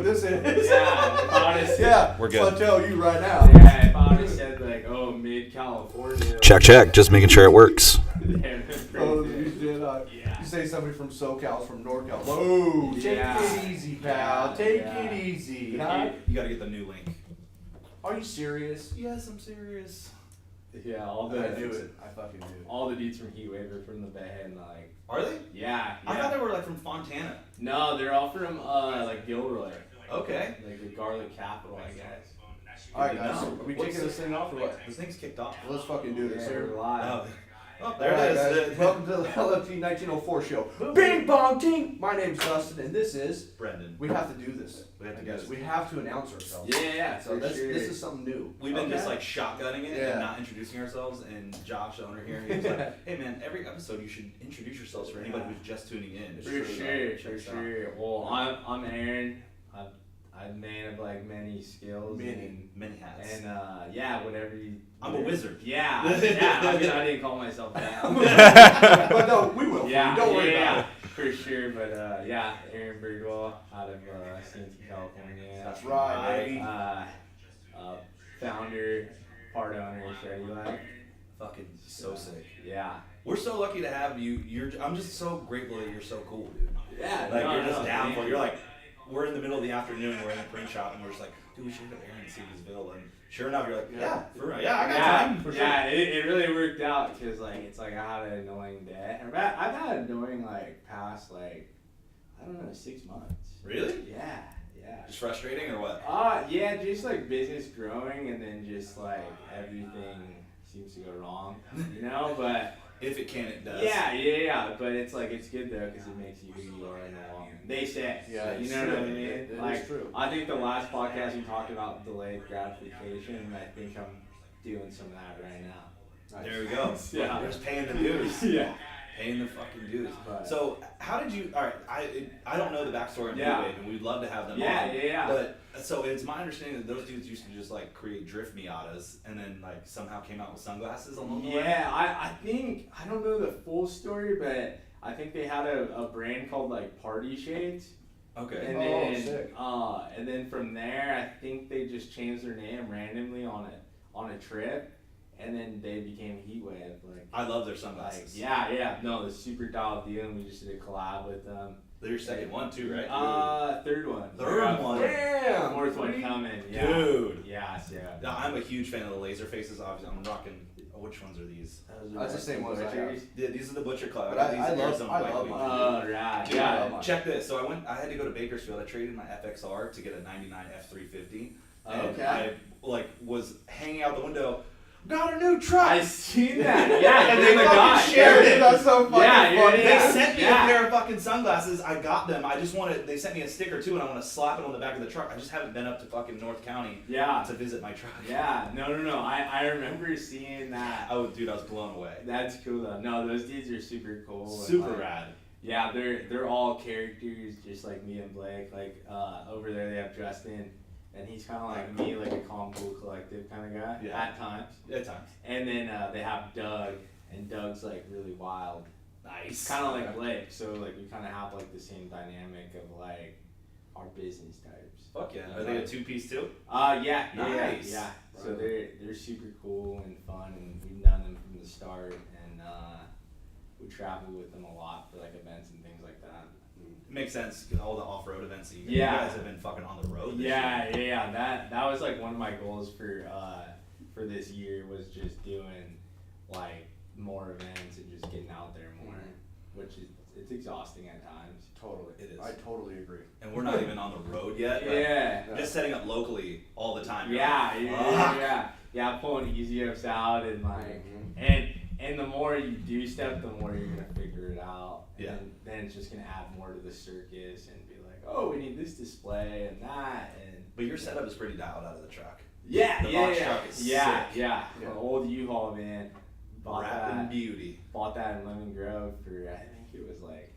this is. Yeah, if I would've said, Yeah, We're good. I'll tell you right now. yeah, if I would have said like, oh, mid-California. Check. Just making sure it works. Oh, you did. Yeah. You say somebody from SoCal's from NorCal. Whoa, take it easy, pal. Take it easy. Huh? You gotta get the new link. Are you serious? Yes, I'm serious. Yeah, all I the knew it. I fucking knew it. all the dudes from Heatwave are from the Bay, and like, Are they? yeah. I thought they were like from Fontana. No, they're all from like Gilroy. Okay. Like the garlic capital, I guess. Alright, guys. No. Are we What's taking this thing off or what? This thing's kicked off. Let's fucking do this Yeah, here. we're live. Oh, there it is. Guys. Welcome to the LFT 1904 show. Bing bong ting! My name's Dustin, and this is. Brendan. We have to do this. We have to Guys, do we have to announce ourselves. Yeah, So this is something new. We've been just like shotgunning it Yeah. and not introducing ourselves. And Josh, the owner here, he was like, "Hey man, every episode you should introduce yourselves for anybody who's just tuning in." For sure. Well, I'm Aaron. I'm a man of like many skills Many hats. and yeah, whatever you. I'm a wizard. Yeah. I mean, I didn't call myself that. But no, we will. Yeah, Don't worry about it. for sure. But yeah, Aaron Birdwell out of CNT, California. That's right, baby. Founder, part owner of Shreddy Lyfe. Fucking so sick. Yeah. We're so lucky to have you. I'm just so grateful that you're so cool, dude. Yeah. Like you're just down for it. You're like, we're in the middle of the afternoon, we're in the print shop, and we're just like, dude, we should go to Aaron and see his bill. And sure enough, you're like, yeah, I got time for sure. Yeah, it really worked out because like it's like I had an annoying day. I've had annoying like past like I don't know 6 months. Really? Yeah. Just frustrating or what? Yeah, just like business growing and then just like everything seems to go wrong, you know. But If it can, it does. yeah. But it's like it's good though because it makes you who you are in the long run. They say, Yeah, you know what I mean. It Like is true. I think the last podcast we talked about delayed gratification, and I think I'm doing some of that right now. There we go. Yeah. You're just paying the dues. Yeah. Paying the fucking dues. But- So how did you? All right, I don't know the backstory of Yeah. Heatwave, and we'd love to have them Yeah, on. yeah. But so it's my understanding that those dudes used to just like create drift Miatas, and then like somehow came out with sunglasses along the way. Yeah, I think I don't know the full story, but I think they had a brand called like Party Shades. Okay. And Oh, then, sick. and then from there, I think they just changed their name randomly on a trip, and then they became Heatwave. Like, I love their sunglasses. yeah, no, the super dialed deal, and we just did a collab with them. They're your second one too, right? Third one. Third one. Damn. Fourth one coming. Yeah. Dude. Yes, yeah. Now, I'm a huge fan of the laser faces. Obviously, I'm rocking. Which ones are these? That's the same ones I have. Yeah, these are the Butcher Club. But These I are love Arizona mine. Right. Dude, Yeah. check this. So I had to go to Bakersfield. I traded my FXR to get a '99 F350. And Okay. I was hanging out the window. Got a new truck. I seen that. Yeah, And you're they the fucking guy. shared it. That's so fucking Yeah, funny. They sent me Yeah. a pair of fucking sunglasses. I got them. I just wanted. They sent me a sticker too, and I want to slap it on the back of the truck. I just haven't been up to fucking North County Yeah. to visit my truck. Yeah. No. I remember seeing that. Oh, dude, I was blown away. That's cool though. No, those dudes are super cool. and, Super like, rad. Yeah, they're all characters just like me and Blake. Like over there they have Justin, and he's kind of like me, like a calm, cool, collective kind of guy Yeah. at times. At times. And then they have Doug, and Doug's like really wild, Nice. kind of like Blake. So like we kind of have like the same dynamic of like our business types. Fuck yeah. Are they a two-piece too? Yeah. Nice. Yeah. So Right. they're super cool and fun, and we've known them from the start, and we travel with them a lot for like events and things like that. Makes sense. All the off-road events that you Yeah. guys have been fucking on the road. This year. Yeah. That was like one of my goals for this year was just doing like more events and just getting out there more, which is it's exhausting at times. Totally. It is. I totally agree. And we're not even on the road yet. Like, Yeah. Just setting up locally all the time. You're Yeah, like, yeah, pulling easy ups out and like, and the more you do step, the more you're gonna figure it out. Yeah. And then it's just gonna add more to the circus and be like, oh, we need this display and that and. But your setup is pretty dialed out of the truck. Yeah, The yeah, box yeah, truck is yeah, sick. yeah. Yeah. An old U-Haul van. Rapping beauty. Bought that in Lemon Grove for I think it was like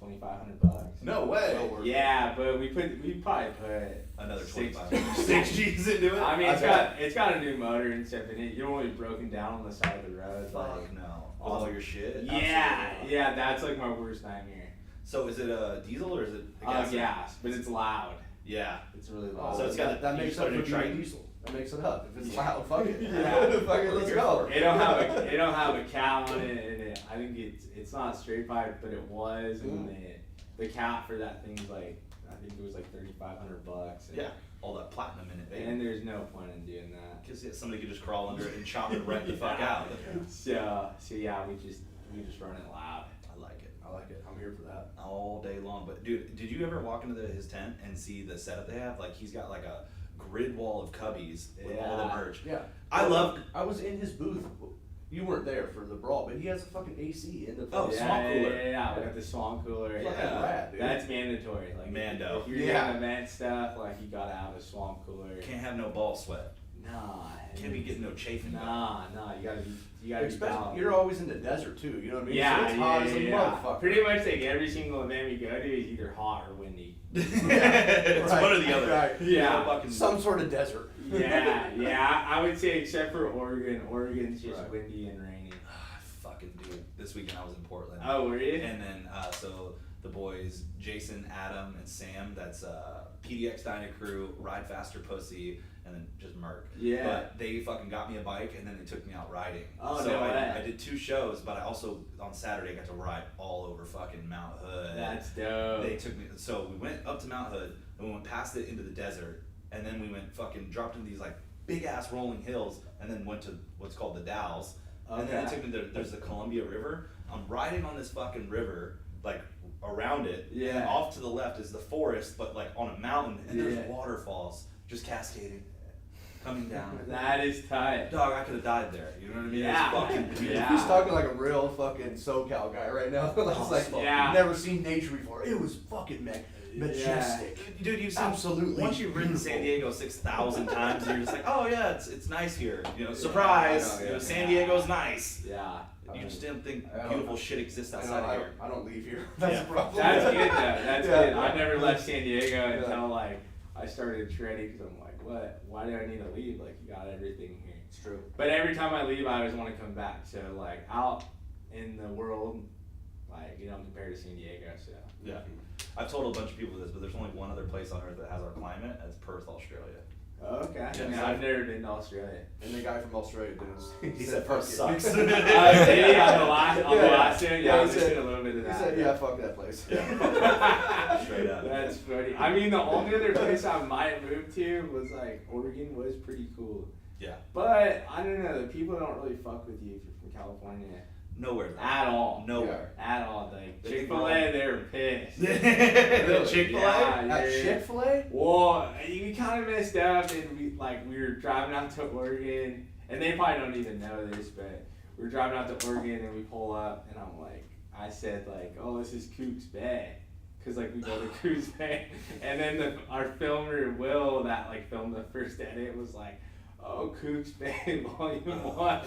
$2,500. No way. Well worth it. Yeah, but we probably put Another Six- 25. 6 G's into it. I mean, I it's got a new motor and stuff in it. You don't want to be broken down on the side of the road. Fuck Like, no. With all your shit. yeah, Absolutely not. yeah, that's like my worst nightmare. So is it a diesel or is it a gas? Gas, but it's loud. Yeah. It's really loud. So it's got that you makes just up put it for in being Triton? diesel. That makes it up. If it's loud, fuck it. Yeah. Fuck it, let's go. It don't have a cap on it, and I think it's not straight pipe, but it was, and the cap for that thing's like, I think it was like $3,500. Yeah. All that platinum in it, baby. And there's no point in doing that. Because somebody could just crawl under it and chop it right the fuck out. So yeah, we just run it loud. I like it. I like it. I'm here for that. All day long. But dude, did you ever walk into his tent and see the setup they have? Like he's got like a grid wall of cubbies with all the merch. Yeah. I was in his booth. You weren't there for the brawl, but he has a fucking AC in the Oh, fucking swamp cooler. Yeah, we got the swamp cooler. Fucking Yeah, rad, dude. that's mandatory. Like Mando. if you're doing event stuff, like you gotta have a swamp cooler. Can't have no ball sweat. Nah. Can't be getting no chafing. Nah, you gotta be Especially, you're always in the desert too, you know what I mean? Yeah, so it's hot as a motherfucker. Pretty much like every single event we go to is either hot or windy. It's right, one or the other. right. Yeah. Fucking Some sort of desert. Yeah, I would say except for Oregon. Oregon's just Right. windy and rainy. fucking dude. This weekend I was in Portland. Oh, were you? And then so the boys, Jason, Adam, and Sam. That's PDX Dyna Crew, Ride Faster Pussy, and then just Merc. Yeah. But they fucking got me a bike and then they took me out riding. Oh, so no way. I did 2 shows, but I also on Saturday got to ride all over fucking Mount Hood. That's dope. They took me. So we went up to Mount Hood and we went past it into the desert, and then we went fucking dropped into these like big ass rolling hills, and then went to what's called the Dalles. And then they took me to, there's the Columbia River. I'm riding on this fucking river, like around it. Yeah. And off to the left is the forest, but like on a mountain, and there's Yeah. waterfalls just cascading, coming down. That is tight. Dog, I could have died there. You know what I mean? Yeah. It's fucking beautiful. Yeah. He's talking like a real fucking SoCal guy right now. It's like, Yeah. never seen nature before. It was fucking majestic. Dude, you've seen Absolutely once you've ridden beautiful. San Diego 6,000 times, you're just like, oh yeah, it's nice here. You know, surprise. I know, You know, yeah. San Diego's nice. Yeah. You just didn't think I don't- beautiful shit exists I outside of here. don't leave here. That's Yeah. the problem. That's good though. That's Yeah. good. I never left San Diego Yeah. until like I started Shreddy because I'm like, what? Why do I need to leave? Like you got everything here. It's true. But every time I leave, I always want to come back. So like out in the world, like you know, compared to San Diego. So Yeah. I've told a bunch of people this, but there's only one other place on earth that has our climate. That's Perth, Australia. okay. Yeah. I mean, I've never been to Australia. And the guy from Australia did He said Perth fuck it. sucks. Did he on the last Yeah. last one? Yeah, I he listened said- a little bit of He that. said, yeah, fuck that place. Yeah. Straight up. That's funny. I mean, the only other place I might move to was like Oregon was pretty cool. Yeah. But I don't know, the people don't really fuck with you if you're from California Nowhere. at all. Nowhere. At all. Like They think Chick-fil-A, they were pissed. The Chick-fil-A? Yeah, At yeah. Chick-fil-A? Well, we kind of messed up, and we were driving out to Oregon, and they probably don't even know this, but we were driving out to Oregon, and we pull up, and I said like, oh, this is Cook's Bay. Cause like we go to Coos Bay, and then our filmer Will that like filmed the first edit was like, "Oh, Coos Bay Volume 1,"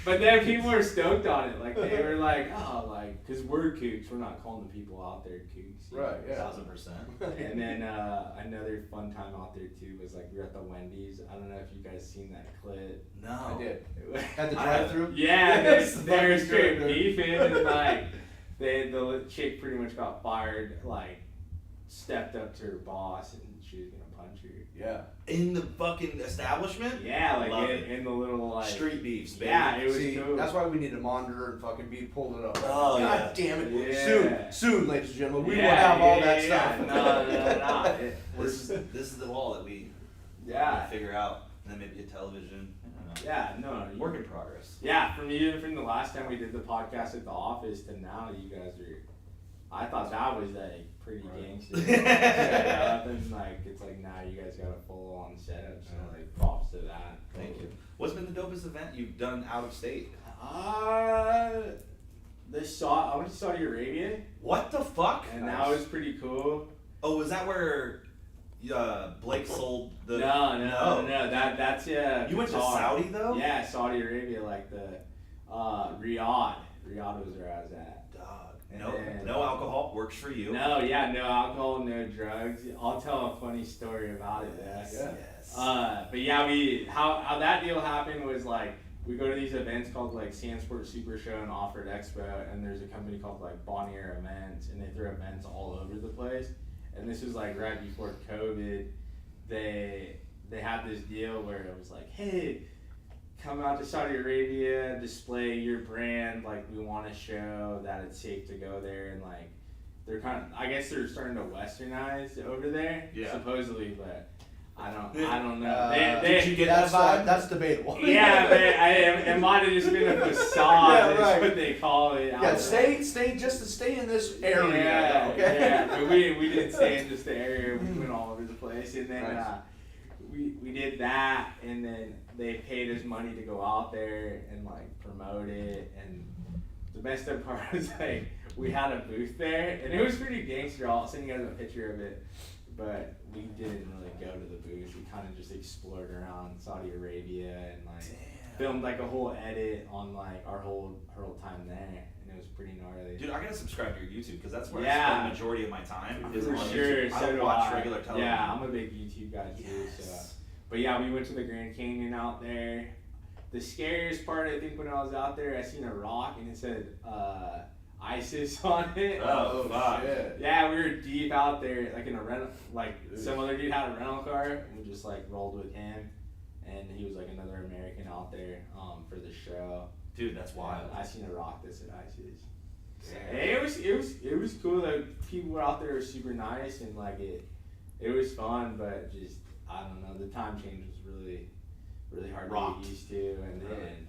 but then people were stoked on it. Like they were like, "Oh, like," cause we're Kooks, we're not calling the people out there Kooks. you Right, know? yeah. 1,000%. And then another fun time out there too was like we were at the Wendy's. I don't know if you guys seen that clip. No. I did. It At the I drive-thru? Yeah, Yes, they were fucking straight good, dude. beefing and like the chick pretty much got fired, like stepped up to her boss and she was gonna punch her. Yeah. In the fucking establishment? Yeah, like Love it. in the little like Street beefs, baby. Yeah, it was See, cool. that's why we need to monitor and fucking be pulling it up. Oh, God yeah. damn it. Yeah. Soon, ladies and gentlemen, we will Yeah, have all yeah, that yeah, stuff. No. This is the wall that we Yeah. figure out, and then maybe a television. I don't know. Yeah, no. Work in progress. Yeah, from the last time we did the podcast at the office to now, you guys are. I thought that was like pretty Right. gangster. Yeah, and like it's like now you guys got a full on setup, so like props to that. Thank you. What's been the dopest event you've done out of state? I went to Saudi Arabia, What the fuck? and that was pretty cool. Oh, is that where Blake sold the? No. That's You went to Qatar. Saudi though? Yeah, Saudi Arabia, like the Riyadh. Riyadh was where I was at. Dog. And No alcohol works for you. No, yeah, no alcohol, no drugs. I'll tell a funny story about it. Yes. Yeah. Yes. But yeah, how that deal happened was like we go to these events called like Sandsport Super Show and Offered Expo, and there's a company called like Bonnier Events, and they throw events all over the place. And this was like right before COVID, they had this deal where it was like, hey, come out to Saudi Arabia, display your brand. Like, we want to show that it's safe to go there, and like, they're I guess they're starting to westernized over there, supposedly, but I don't know. Did you get that vibe? That's debatable. Yeah, but it might have just been a facade. That's what they call it. Yeah, stay in this area. Yeah, okay? yeah. But we didn't stay in just the area. We went all over the place, and then we did that, and then they paid us money to go out there and like promote it. And the messed up part was like we had a booth there, and it was pretty gangster. I'll send you guys a picture of it. But we didn't really go to the booth. We kind of just explored around Saudi Arabia and like filmed like a whole edit on like our whole time there, and it was pretty gnarly. Dude, I gotta subscribe to your YouTube because that's where I spend the majority of my time. For sure. I don't watch regular television. Yeah, I'm a big YouTube guy too. So, but yeah, we went to the Grand Canyon out there. The scariest part, I think, when I was out there, I seen a rock and it said ISIS on it. Oh, fuck. Shit. Yeah, we were deep out there, like in a rental, like some other dude had a rental car, and we just like rolled with him, and he was like another American out there for the show. Dude, that's wild. I seen a rock that said ISIS. It was cool. Like, people were out there were super nice, and like it was fun, but just I don't know, the time change was really hard to get used to, and then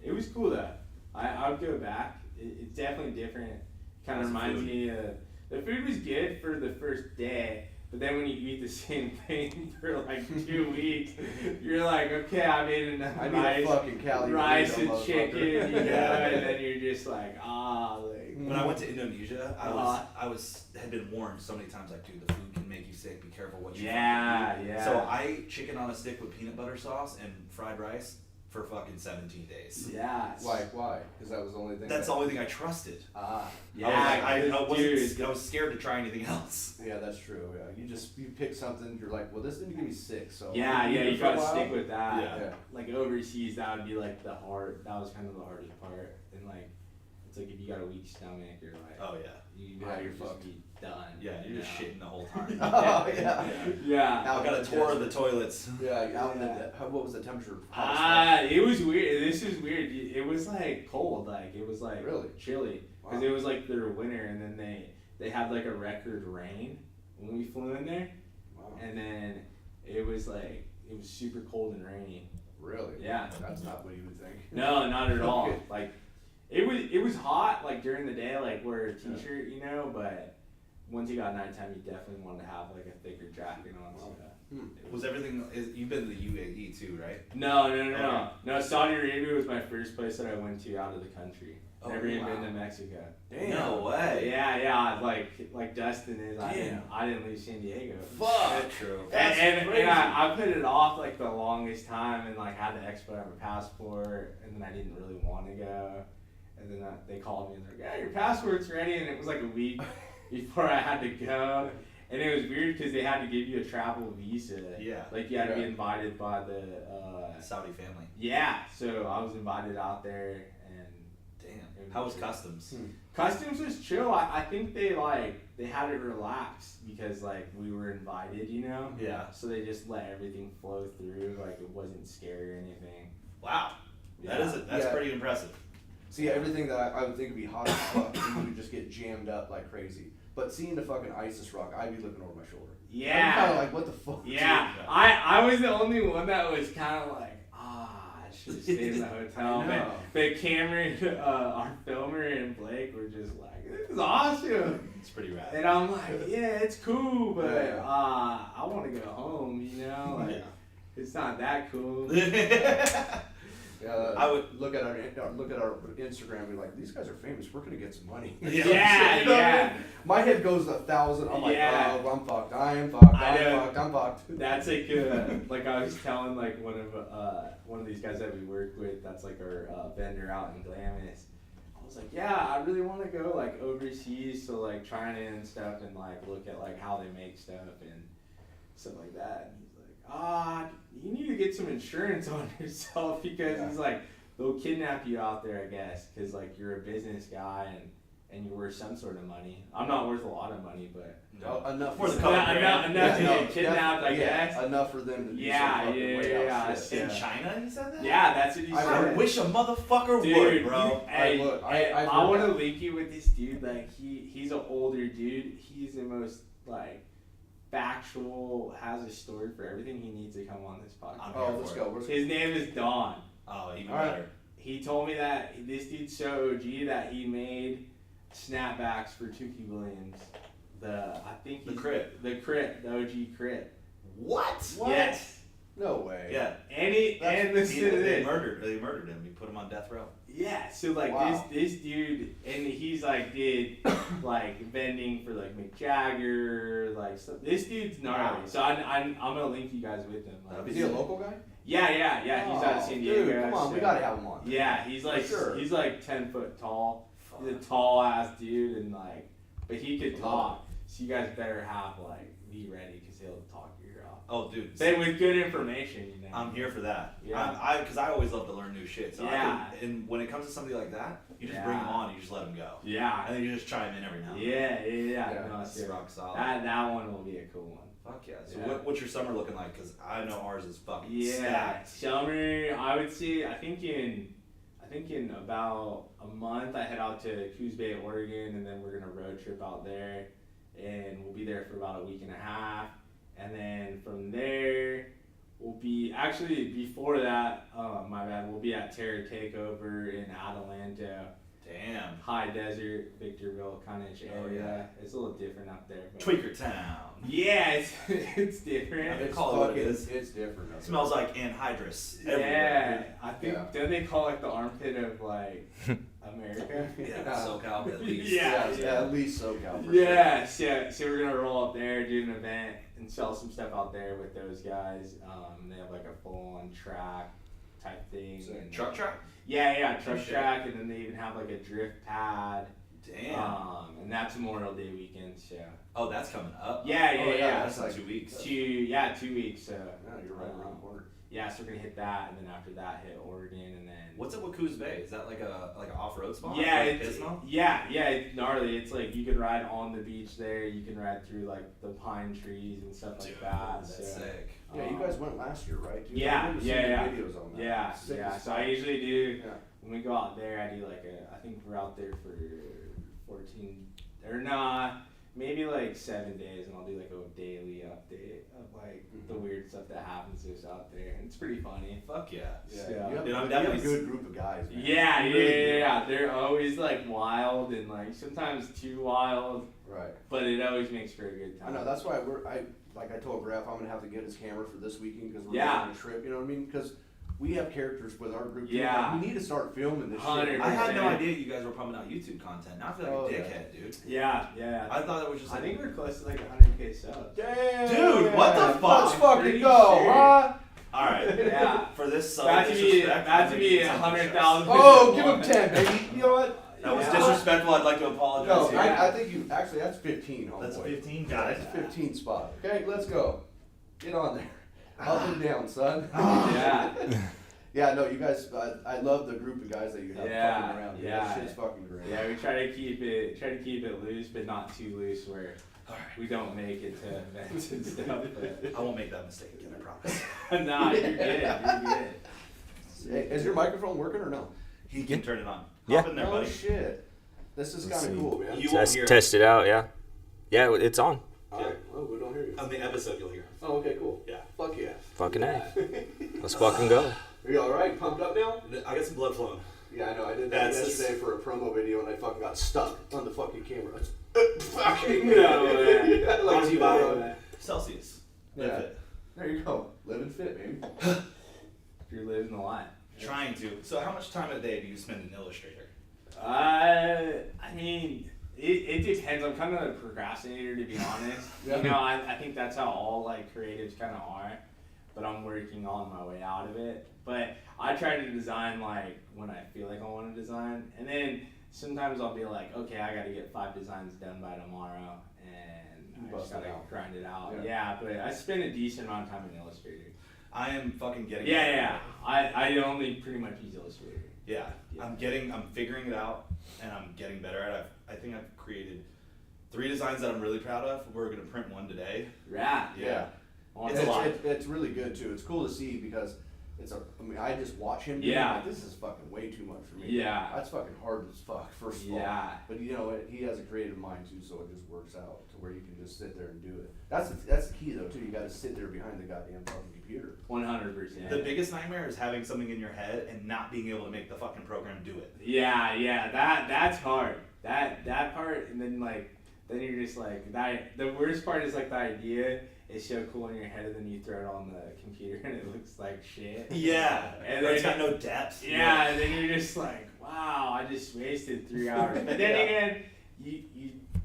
it was cool though. I would go back. It's definitely different. Kind of reminds me of the food was good for the first day, but then when you eat the same thing for like 2 weeks, you're like, okay, I made enough rice and chicken, you know, and then you're just like, like. When I went to Indonesia, I had been warned so many times, like, dude, the food can make you sick. Be careful what you eat. Yeah. So I ate chicken on a stick with peanut butter sauce and fried rice for fucking 17 days. Yeah. Why? Because that was the only thing. That's the only thing I trusted. Yeah. I was scared to try anything else. Yeah, that's true. Yeah, you pick something. You're like, well, this didn't get me sick, so. Yeah. You gotta stick with that. Yeah. Like overseas, that would be like that was kind of the hardest part, and like it's like if you got a weak stomach, you're like, oh yeah, you're fucked. Be done. Yeah, you're just shitting the whole time. Oh yeah. Yeah. I got a tour of the toilets. Yeah. What was the temperature? It was weird. This is weird. It was like cold. Like it was like really chilly because it was like their winter, and then they had like a record rain when we flew in there. Wow. And then it was super cold and rainy. Really? Yeah. That's not what you would think. No, not at all. Like it was hot like during the day, like wear a t-shirt, you know, but once you got nighttime, you definitely wanted to have like a thicker jacket on. So was everything? You've been to the UAE too, right? No. No, Saudi Arabia was my first place that I went to out of the country. Never even been to Mexico. Damn. No way. Yeah. Like Dustin is. I didn't leave San Diego. Fuck. That's true. And I put it off like the longest time, and like had to expedite my passport, and then I didn't really want to go, and then they called me and they're like, "Yeah, your passport's ready," and it was like a week before I had to go. And it was weird because they had to give you a travel visa. Yeah. Like you had to be invited by the Saudi family. Yeah. So I was invited out there, and damn. How was customs? Customs was chill. I think they had it relaxed because like we were invited, you know. Yeah. So they just let everything flow through. Like it wasn't scary or anything. Wow. That's pretty impressive. See, everything that I would think would be hot as fuck, you would just get jammed up like crazy. But seeing the fucking ISIS rock, I'd be looking over my shoulder. Yeah. I'm kind of like, what the fuck? Yeah. I was the only one that was kind of like, I should have stayed in the hotel. But Cameron, our filmer, and Blake were just like, this is awesome. It's pretty rad. And I'm like, yeah, it's cool, but I want to go home, you know? Like, it's not that cool. I would look at our Instagram and be like, these guys are famous. We're gonna get some money. Yeah. My head goes 1,000. I'm like, oh, I'm fucked. I'm fucked. That's like I was telling like one of these guys that we work with. That's like our vendor out in Glamis. I was like, yeah, I really want to go like overseas, so like China and stuff, and like look at like how they make stuff and stuff like that. And he's like, you need to get some insurance on yourself because he's like, they'll kidnap you out there, I guess, because like you're a business guy and you're worth some sort of money. I'm not worth a lot of money, but Enough For the them. couple enough to grand. get kidnapped, I Yeah, guess. enough for them to do Yeah, some fucking yeah, way yeah, out shit. In China, he said that? Yeah, that's what he I said. I heard wish a motherfucker Dude, would, bro. Hey, look, hey, I've I heard want to that. link you with this dude. Like he's an older dude. He's the most like factual. Has a story for everything. He needs to come on this podcast. Oh, let's go. His name is Don. Oh, even All right. better. He told me that this dude's so OG that he made snapbacks for Tukey Williams. The crit, the OG crit. What? Yes. No way. Yeah. And listen to They this. murdered him. He put him on death row. Yeah, so like Wow. this dude, and he's like did like vending for like Mick Jagger, like stuff. This dude's gnarly. Wow. So I'm gonna link you guys with him. Like, Is he a local guy? Yeah. He's out of Oh, San Diego. Dude, come on, we so- gotta have him on. Yeah, he's like sure. he's like 10 foot tall. Fuck. He's a tall ass dude, and like, but he could Love talk. So you guys better have like be ready because he'll talk your ear off. Oh, dude. Say with good information, you know. I'm here for that. Yeah. Because I always love to learn new shit. So Yeah. and when it comes to somebody like that, you just bring Yeah. him on and you just let him go. Yeah. And then you just chime in every now and then. Yeah. Yeah, No, That's seriously. rock solid. That one will be a cool one. Fuck yeah. So Yeah. what's your summer looking like? Because I know ours is fucking Yeah, stacked. summer. I would say. I think in about a month I head out to Coos Bay, Oregon, and then we're gonna road trip out there, and we'll be there for about a week and a half, and then from there we'll be actually before that. My bad. We'll be at Terror Takeover in Adelanto, Damn. high desert, Victorville kind of area. Oh, yeah. It's a little different up there. But Tweaker Town. yeah, it's different. They call it what it fucking- is. It's different. up It smells like anhydrous Yeah, everywhere. I think Yeah. don't they call it the armpit of like America? Yeah, SoCal at least. Yeah. At least SoCal. For Yeah, so we're gonna roll up there, do an event, and sell some stuff out there with those guys. They have like a full-on track type thing. Sick. And, Truck track? Yeah, truck shit. track, and then they even have like a drift pad. Damn. And that's Memorial Day weekend, so Oh, that's coming up. yeah. That's in 2 weeks. 2 weeks. So Yeah, you're right around the corner. yeah, so we're gonna hit that, and then after that hit Oregon, and then What's up with Coos Bay? Is that like an off-road spot? yeah, Like it's, Pismo? yeah, it's gnarly. It's like you can ride on the beach there. You can ride through like the pine trees and stuff like Dude, that. that's so, sick. Yeah, you guys went last year, right? Dude? I Yeah, remember seeing yeah. Videos on that. Yeah, Sick yeah. as So fuck. I usually do Yeah. when we go out there. I do like I think we're out there for 14 or nah, maybe like 7 days, and I'll do like a daily update of like the weird stuff that happens to us out there. And it's pretty funny. Fuck yeah. Yeah, Yeah. you have, Dude, I'm you have a definitely- good group of guys, man. Yeah, You really do. yeah. They're always like wild and like sometimes too wild, Right. but it always makes for a good I time. know, that's why I told Graf I'm gonna have to get his camera for this weekend because we're Yeah. going on a trip, you know what I mean? Because we have characters with our group. too. Yeah. Like, we need to start filming this shit. 100%. I had no idea you guys were pumping out YouTube content. Now I feel like Oh, a yeah. dickhead, dude. Yeah. I thought it was just I like. think we're close to like 100K subs. Damn. Dude, what the fuck? Let's I'm fucking pretty go, sure. huh? Alright. Yeah. For this About to be disrespect, about I'm to gonna be give you some 100,000. Oh, give him 10, baby. You know what? That was Yeah. disrespectful. I'd like to apologize No, here. Yeah. I think you actually that's 15, homeboy. That's 15. Got it. That's a 15 spot. Okay, let's go. Get on there. Up and down, son. Yeah. Yeah, no, you guys. I love the group of guys that you have Yeah, fucking around. Dude. yeah. That shit's fucking great. Yeah, we try to keep it loose, but not too loose where Alright. we don't make it to events and stuff. I won't make that mistake again, I promise. But nah, you're good. You're good. Hey, is your microphone working or no? He can turn it on. Yeah. Hop in there, Oh buddy. shit. This is Let's kind of see. cool, man. You won't hear Test it out, yeah. Yeah, it's on. All right. Oh, we don't hear you. on the episode. You'll hear. Oh, okay, cool. Yeah. Fuck yeah. Fucking A. Let's fucking go. Are you all right? Pumped up now? I got some blood flowing. Yeah, I know. I did that That's yesterday for a promo video, and I fucking got stuck on the fucking camera. Fucking No way. Yeah, like Brought to you by moron. Celsius. Yeah. Live it. There you go. Living fit, baby. You're living the life. Trying to. So, how much time a day do you spend in Illustrator? I mean, it depends. I'm kind of a procrastinator, to be honest. Yeah. You know, I think that's how all like creatives kind of are. But I'm working on my way out of it. But I try to design like when I feel like I want to design, and then sometimes I'll be like, okay, I got to get 5 designs done by tomorrow, and You I just bust it gotta out. grind it out. Yeah. Yeah, but I spend a decent amount of time in Illustrator. I am fucking getting. Yeah. I only pretty much use Illustrator. Yeah. Yeah. I'm figuring it out, and I'm getting better at it. I think I've created 3 designs that I'm really proud of. We're gonna print one today. Right. Yeah. It's a lot. It's really good too. It's cool to see because I mean, I just watch him do it, Yeah. like, this is fucking way too much for me. Yeah. That's fucking hard as fuck, first of all. Yeah. But you know, he has a creative mind too, so it just works out to where you can just sit there and do it. That's the key though too. You gotta sit there behind the goddamn fucking computer. 100%. The biggest nightmare is having something in your head and not being able to make the fucking program do it. Yeah, that's hard. That part, and then you're just like that. The worst part is like the idea is so cool in your head, and then you throw it on the computer and it looks like shit. Yeah, and or it's then got no depth. yeah, and then you're just like, wow, I just wasted 3 hours. But then again, you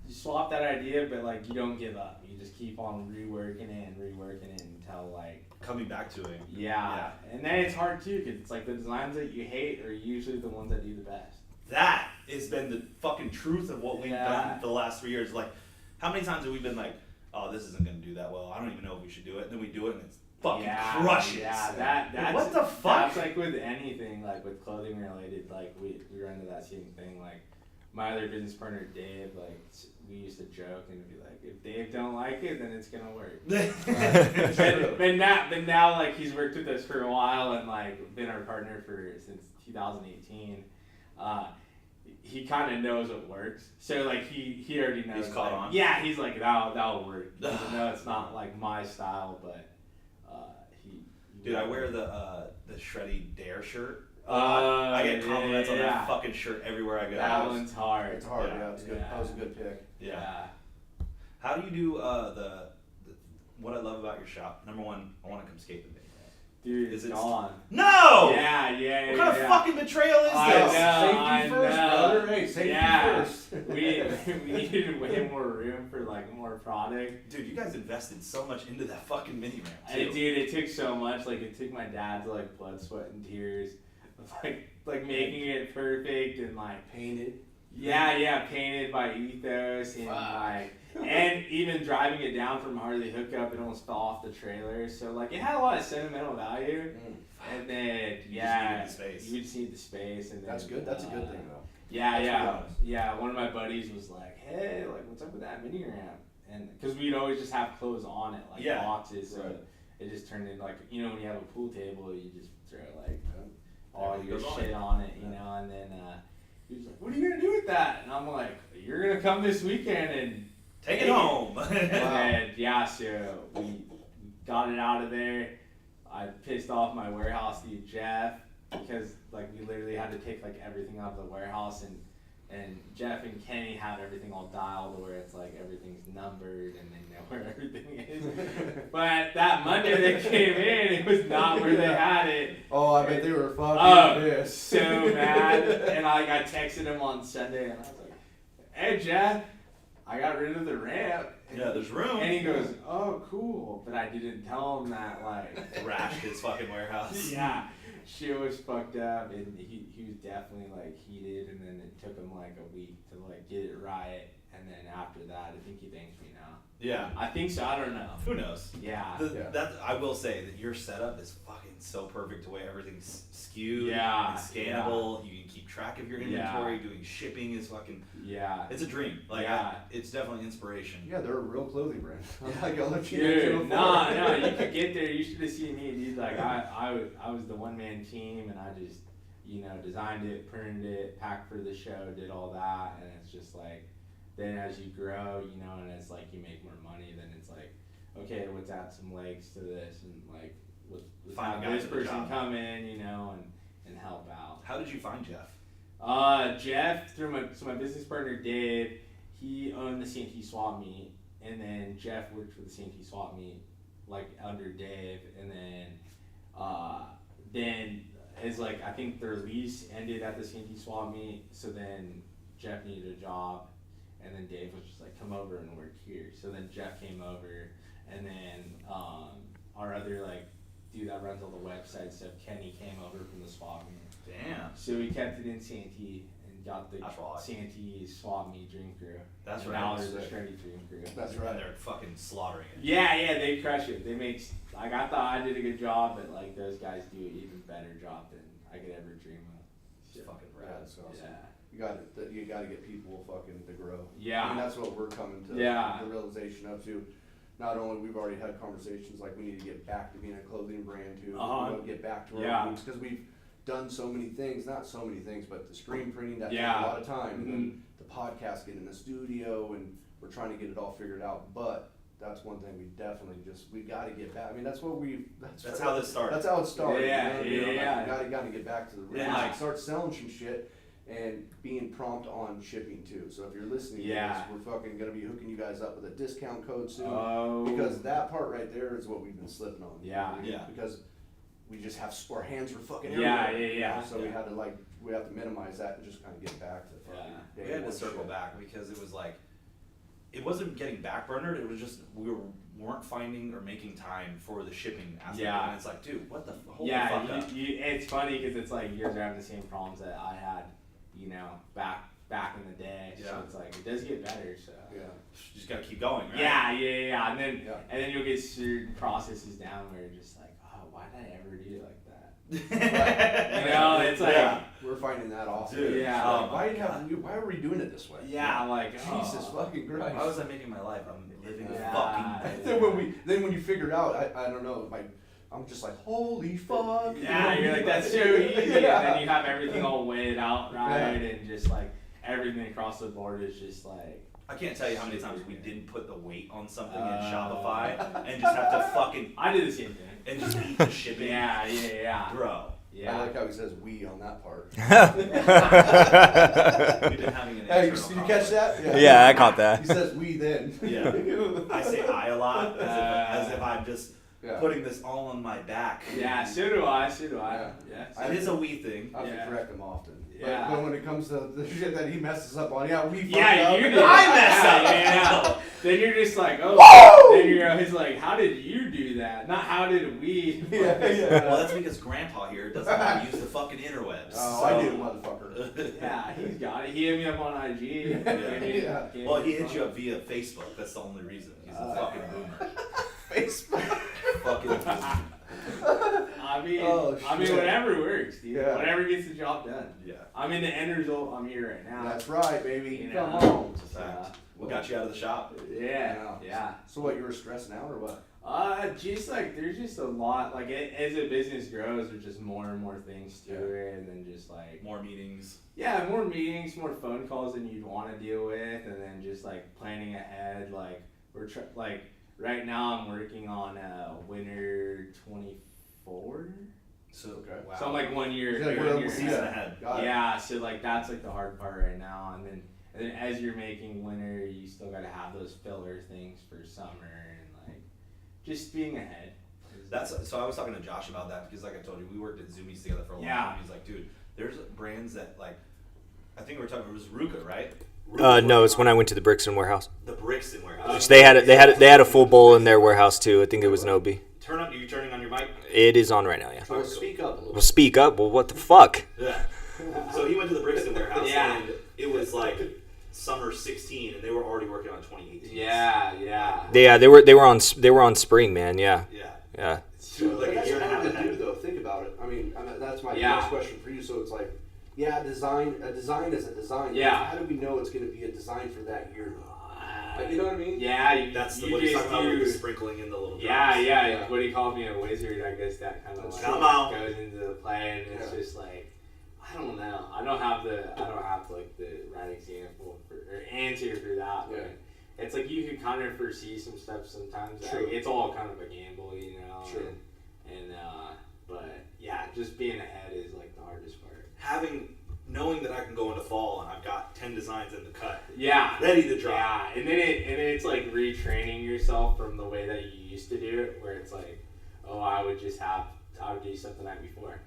swap that idea, but like you don't give up. You just keep on reworking it until like. Coming back to it. Yeah. And then it's hard too, because it's like the designs that you hate are usually the ones that do the best. That has been the fucking truth of what we've Yeah. done for the last 3 years. Like, how many times have we been like, oh, this isn't gonna do that well. I don't even know if we should do it. And then we do it, and it's fucking crushes. Yeah, that's what the fuck? That's like with anything, like with clothing related, like we run into that same thing. Like my other business partner Dave, like we used to joke and be like, if Dave don't like it, then it's gonna work. but now like he's worked with us for a while and like been our partner since 2018. He kind of knows what works, so like he already knows. He's caught like, on. Yeah, he's like that'll work. Even though it's not like my style, but he. Dude, I wear the Shreddy Dare shirt. I get compliments on that fucking shirt everywhere I go. That one's hard. It's hard. Yeah. Yeah, it's good. Yeah. That was a good pick. Yeah. How do you do the what I love about your shop? Number one, I want to come skate with me. Dude, Is it's it- gone. No! Yeah. What kind of fucking betrayal is I this? know. Safety first, brother. Hey, safety first. we needed way more room for like more product. Dude, you guys invested so much into that fucking mini ramp too. Dude, it took so much. Like it took my dad's like blood, sweat, and tears, like making it perfect and like Painted. yeah, painted by Ethos and Fuck. like. And even driving it down from Harley hookup, it almost fell off the trailer. So like it had a lot of sentimental value. And then You just needed the space. you just need the space. And then, That's good. That's a good thing though. Yeah. Let's be One of my buddies was like, "Hey, like, what's up with that mini ramp?" And because we'd always just have clothes on it, like Yeah. boxes, so Right. it just turned into like when you have a pool table, you just throw like all Everything your goes on shit it. on it, you know. And then he was like, "What are you gonna do with that?" And I'm like, "You're gonna come this weekend and." Take it home. And so we got it out of there. I pissed off my warehouse dude Jeff because like we literally had to take like everything out of the warehouse and Jeff and Kenny have everything all dialed where it's like everything's numbered and they know where everything is. But that Monday they came in, it was not where they had it. Oh, I bet they were fucking pissed. So mad. And I texted him on Sunday and I was like, "Hey Jeff, I got rid of the ramp." Yeah, there's room. And he goes, "Oh, cool." But I didn't tell him that, like, Rashed his fucking warehouse. yeah, shit was fucked up, and he was definitely like heated, and then it took him like a week to like get it right, and then after that, I think he thanks me now. Yeah. I think so. I don't know. Who knows? Yeah. That I will say that your setup is fucking so perfect the way everything's skewed Yeah, and scannable. You can keep track of your inventory. Doing shipping is fucking. Yeah. It's a dream. Like Yeah. it's definitely inspiration. Yeah, they're a real clothing brand. Like, I'll let you Dude, know. no, you could get there. You should have seen me, dude. Like I was the one man team, and I just, designed it, printed it, packed for the show, did all that, and it's just like, then as you grow, and it's like you make more money, then it's like, okay, let's add some legs to this, and like let's Find a have guy this for the person job. come in, and help out. How did you find Jeff? Jeff, through my business partner Dave, he owned the CNT swap meet, and then Jeff worked for the CNT swap meet, like under Dave, and then his like I think their lease ended at the CNT swap meet, so then Jeff needed a job, and then Dave was just like, "Come over and work here." So then Jeff came over, and then our other like dude that runs all the website stuff, Kenny, came over from the swap meet. Damn. So we kept it in Santee and got the That's right. Santee swap meet dream crew. That's and right. Now there's a Shreddy dream crew. That's And right. they're fucking slaughtering it. Yeah, they crush it. They make like I thought I did a good job, but like those guys do an even better job than I could ever dream of. just fucking Yeah, rad. it's awesome. Yeah. You gotta get people fucking to grow. Yeah. I mean, that's what we're coming to Yeah. the realization of too. Not only we've already had conversations like we need to get back to being a clothing brand too. Uh-huh. We don't get back to our Yeah. roots because we've done so many things. Not so many things, but the screen printing that Yeah. takes a lot of time. And then Mhm. the podcast, getting in the studio, and we're trying to get it all figured out. But that's one thing we definitely we got to get back. I mean, that's what That's how this started. That's how it started. Yeah, you know? yeah. You gotta get back to the roots. Yeah. Like, start selling some shit and being prompt on shipping too. So if you're listening Yeah. to this, we're fucking gonna be hooking you guys up with a discount code soon. Oh. Because that part right there is what we've been slipping on. Yeah. Yeah. Because we just have our hands were fucking Yeah, everywhere. yeah. So we had to we have to minimize that and just kind of get back to fucking Yeah. day We had to one circle shit. back because it was like, it wasn't getting backburnered. It was just weren't finding or making time for the shipping aspect. Yeah. And it's like, dude, what the holy Yeah, fuck up? it's funny because it's like you're having the same problems that I had, back in the day. So Yeah. it's like it does get better. So Yeah. You just gotta keep going, right? yeah, and then Yeah. you'll get certain processes down where you're just like, oh, why did I ever do it like that? You know, it's like Yeah. We're finding that often. Dude, yeah. oh Why my why are we doing it this way? yeah, I'm like Jesus oh. fucking Christ. Why was I making my life? I'm living a Yeah. fucking. then when you figure it out, I don't know, I'm just like, holy fuck. Yeah, you're like, that's so easy. And then you have everything all weighed out, right? And just like everything across the board is just like. I can't tell you how many times we didn't put the weight on something in Shopify and just have to fucking I do the same thing. and just eat the shipping. Yeah. Bro. Yeah. I like how he says we on that part. We've been having an Hey, internal you catch conflict. that? Yeah, I caught that. He says we then. Yeah. I say I a lot as if I'm just Yeah. putting this all on my back. Yeah, so do I. Yeah. Yeah. It is a we thing. I have Yeah. to correct him often. Yeah. But when it comes to the shit that he messes up on, we fuck Yeah, up. you did. I messed up. Yeah. Then you're just like, oh. Then you're always like, how did you do that? Not how did we? Yeah. Well, that's because Grandpa here doesn't know how to use the fucking interwebs. Oh, so. I do, motherfucker. Yeah, he's got it. He hit me up on IG. Yeah. Well, he hit you up via Facebook. That's the only reason. He's a fucking boomer. Facebook. Fucking boomer. I mean, Oh, shit. whatever works, dude. Yeah. Whatever gets the job done. Yeah. I mean, the end result, I'm here right now. That's right, baby. You Come know. on. It's a fact. What got you out of the shop? Yeah. So what, you were stressing out or what? Just like there's just a lot. Like as a business grows, there's just more and more things to it, and then just like More meetings. yeah, more meetings, more phone calls than you'd want to deal with, and then just like planning ahead. Like like right now, I'm working on winter 24. So, Okay. wow. So I'm like 1 year. Yeah, you're one a year season ahead. ahead. Got it. Yeah, so like that's like the hard part right now, and then as you're making winter, you still got to have those filler things for summer, and like just being ahead. So I was talking to Josh about that because, like I told you, we worked at Zoomies together for a long Yeah. time. He's like, dude, there's brands that like, I think we were talking. It was Ruka, right? No, it's when I went to the Brixton warehouse. The Brixton warehouse. Which they had a full bowl in their warehouse too. I think it was an OB. Are you turning on your mic? It is on right now, yeah. Well, speak up a little Well, speak up. Well, what the fuck? Yeah. So he went to the Brixton warehouse, Yeah. and it was like summer 16, and they were already working on 2018. Yeah. Yeah, they were on spring, man. Yeah, Yeah. yeah. Like But a that's year and a half hard to ahead. do, though. Think about it. I mean, that's my Yeah. next question for you. So it's like, a design is a design. Yeah. How do we know it's going to be a design for that year, though? Like, you know what I mean? Yeah, That's you what he's just talking about with the do- sprinkling in the little drops. Yeah. What he called me a wizard, I guess that kind of That's like Come on. goes into the play, and it's Yeah. just like I don't know. I don't have like the right example or answer for that. Yeah. But it's like you can kind of foresee some stuff sometimes. True. Like, it's all kind of a gamble, you know. True. And but yeah, just being ahead is like the hardest part. Knowing that I can go into fall and I've got 10 designs in the cut, Yeah. ready to drop. Yeah, and then it's like retraining yourself from the way that you used to do it, where it's like, oh, I would do something the night before.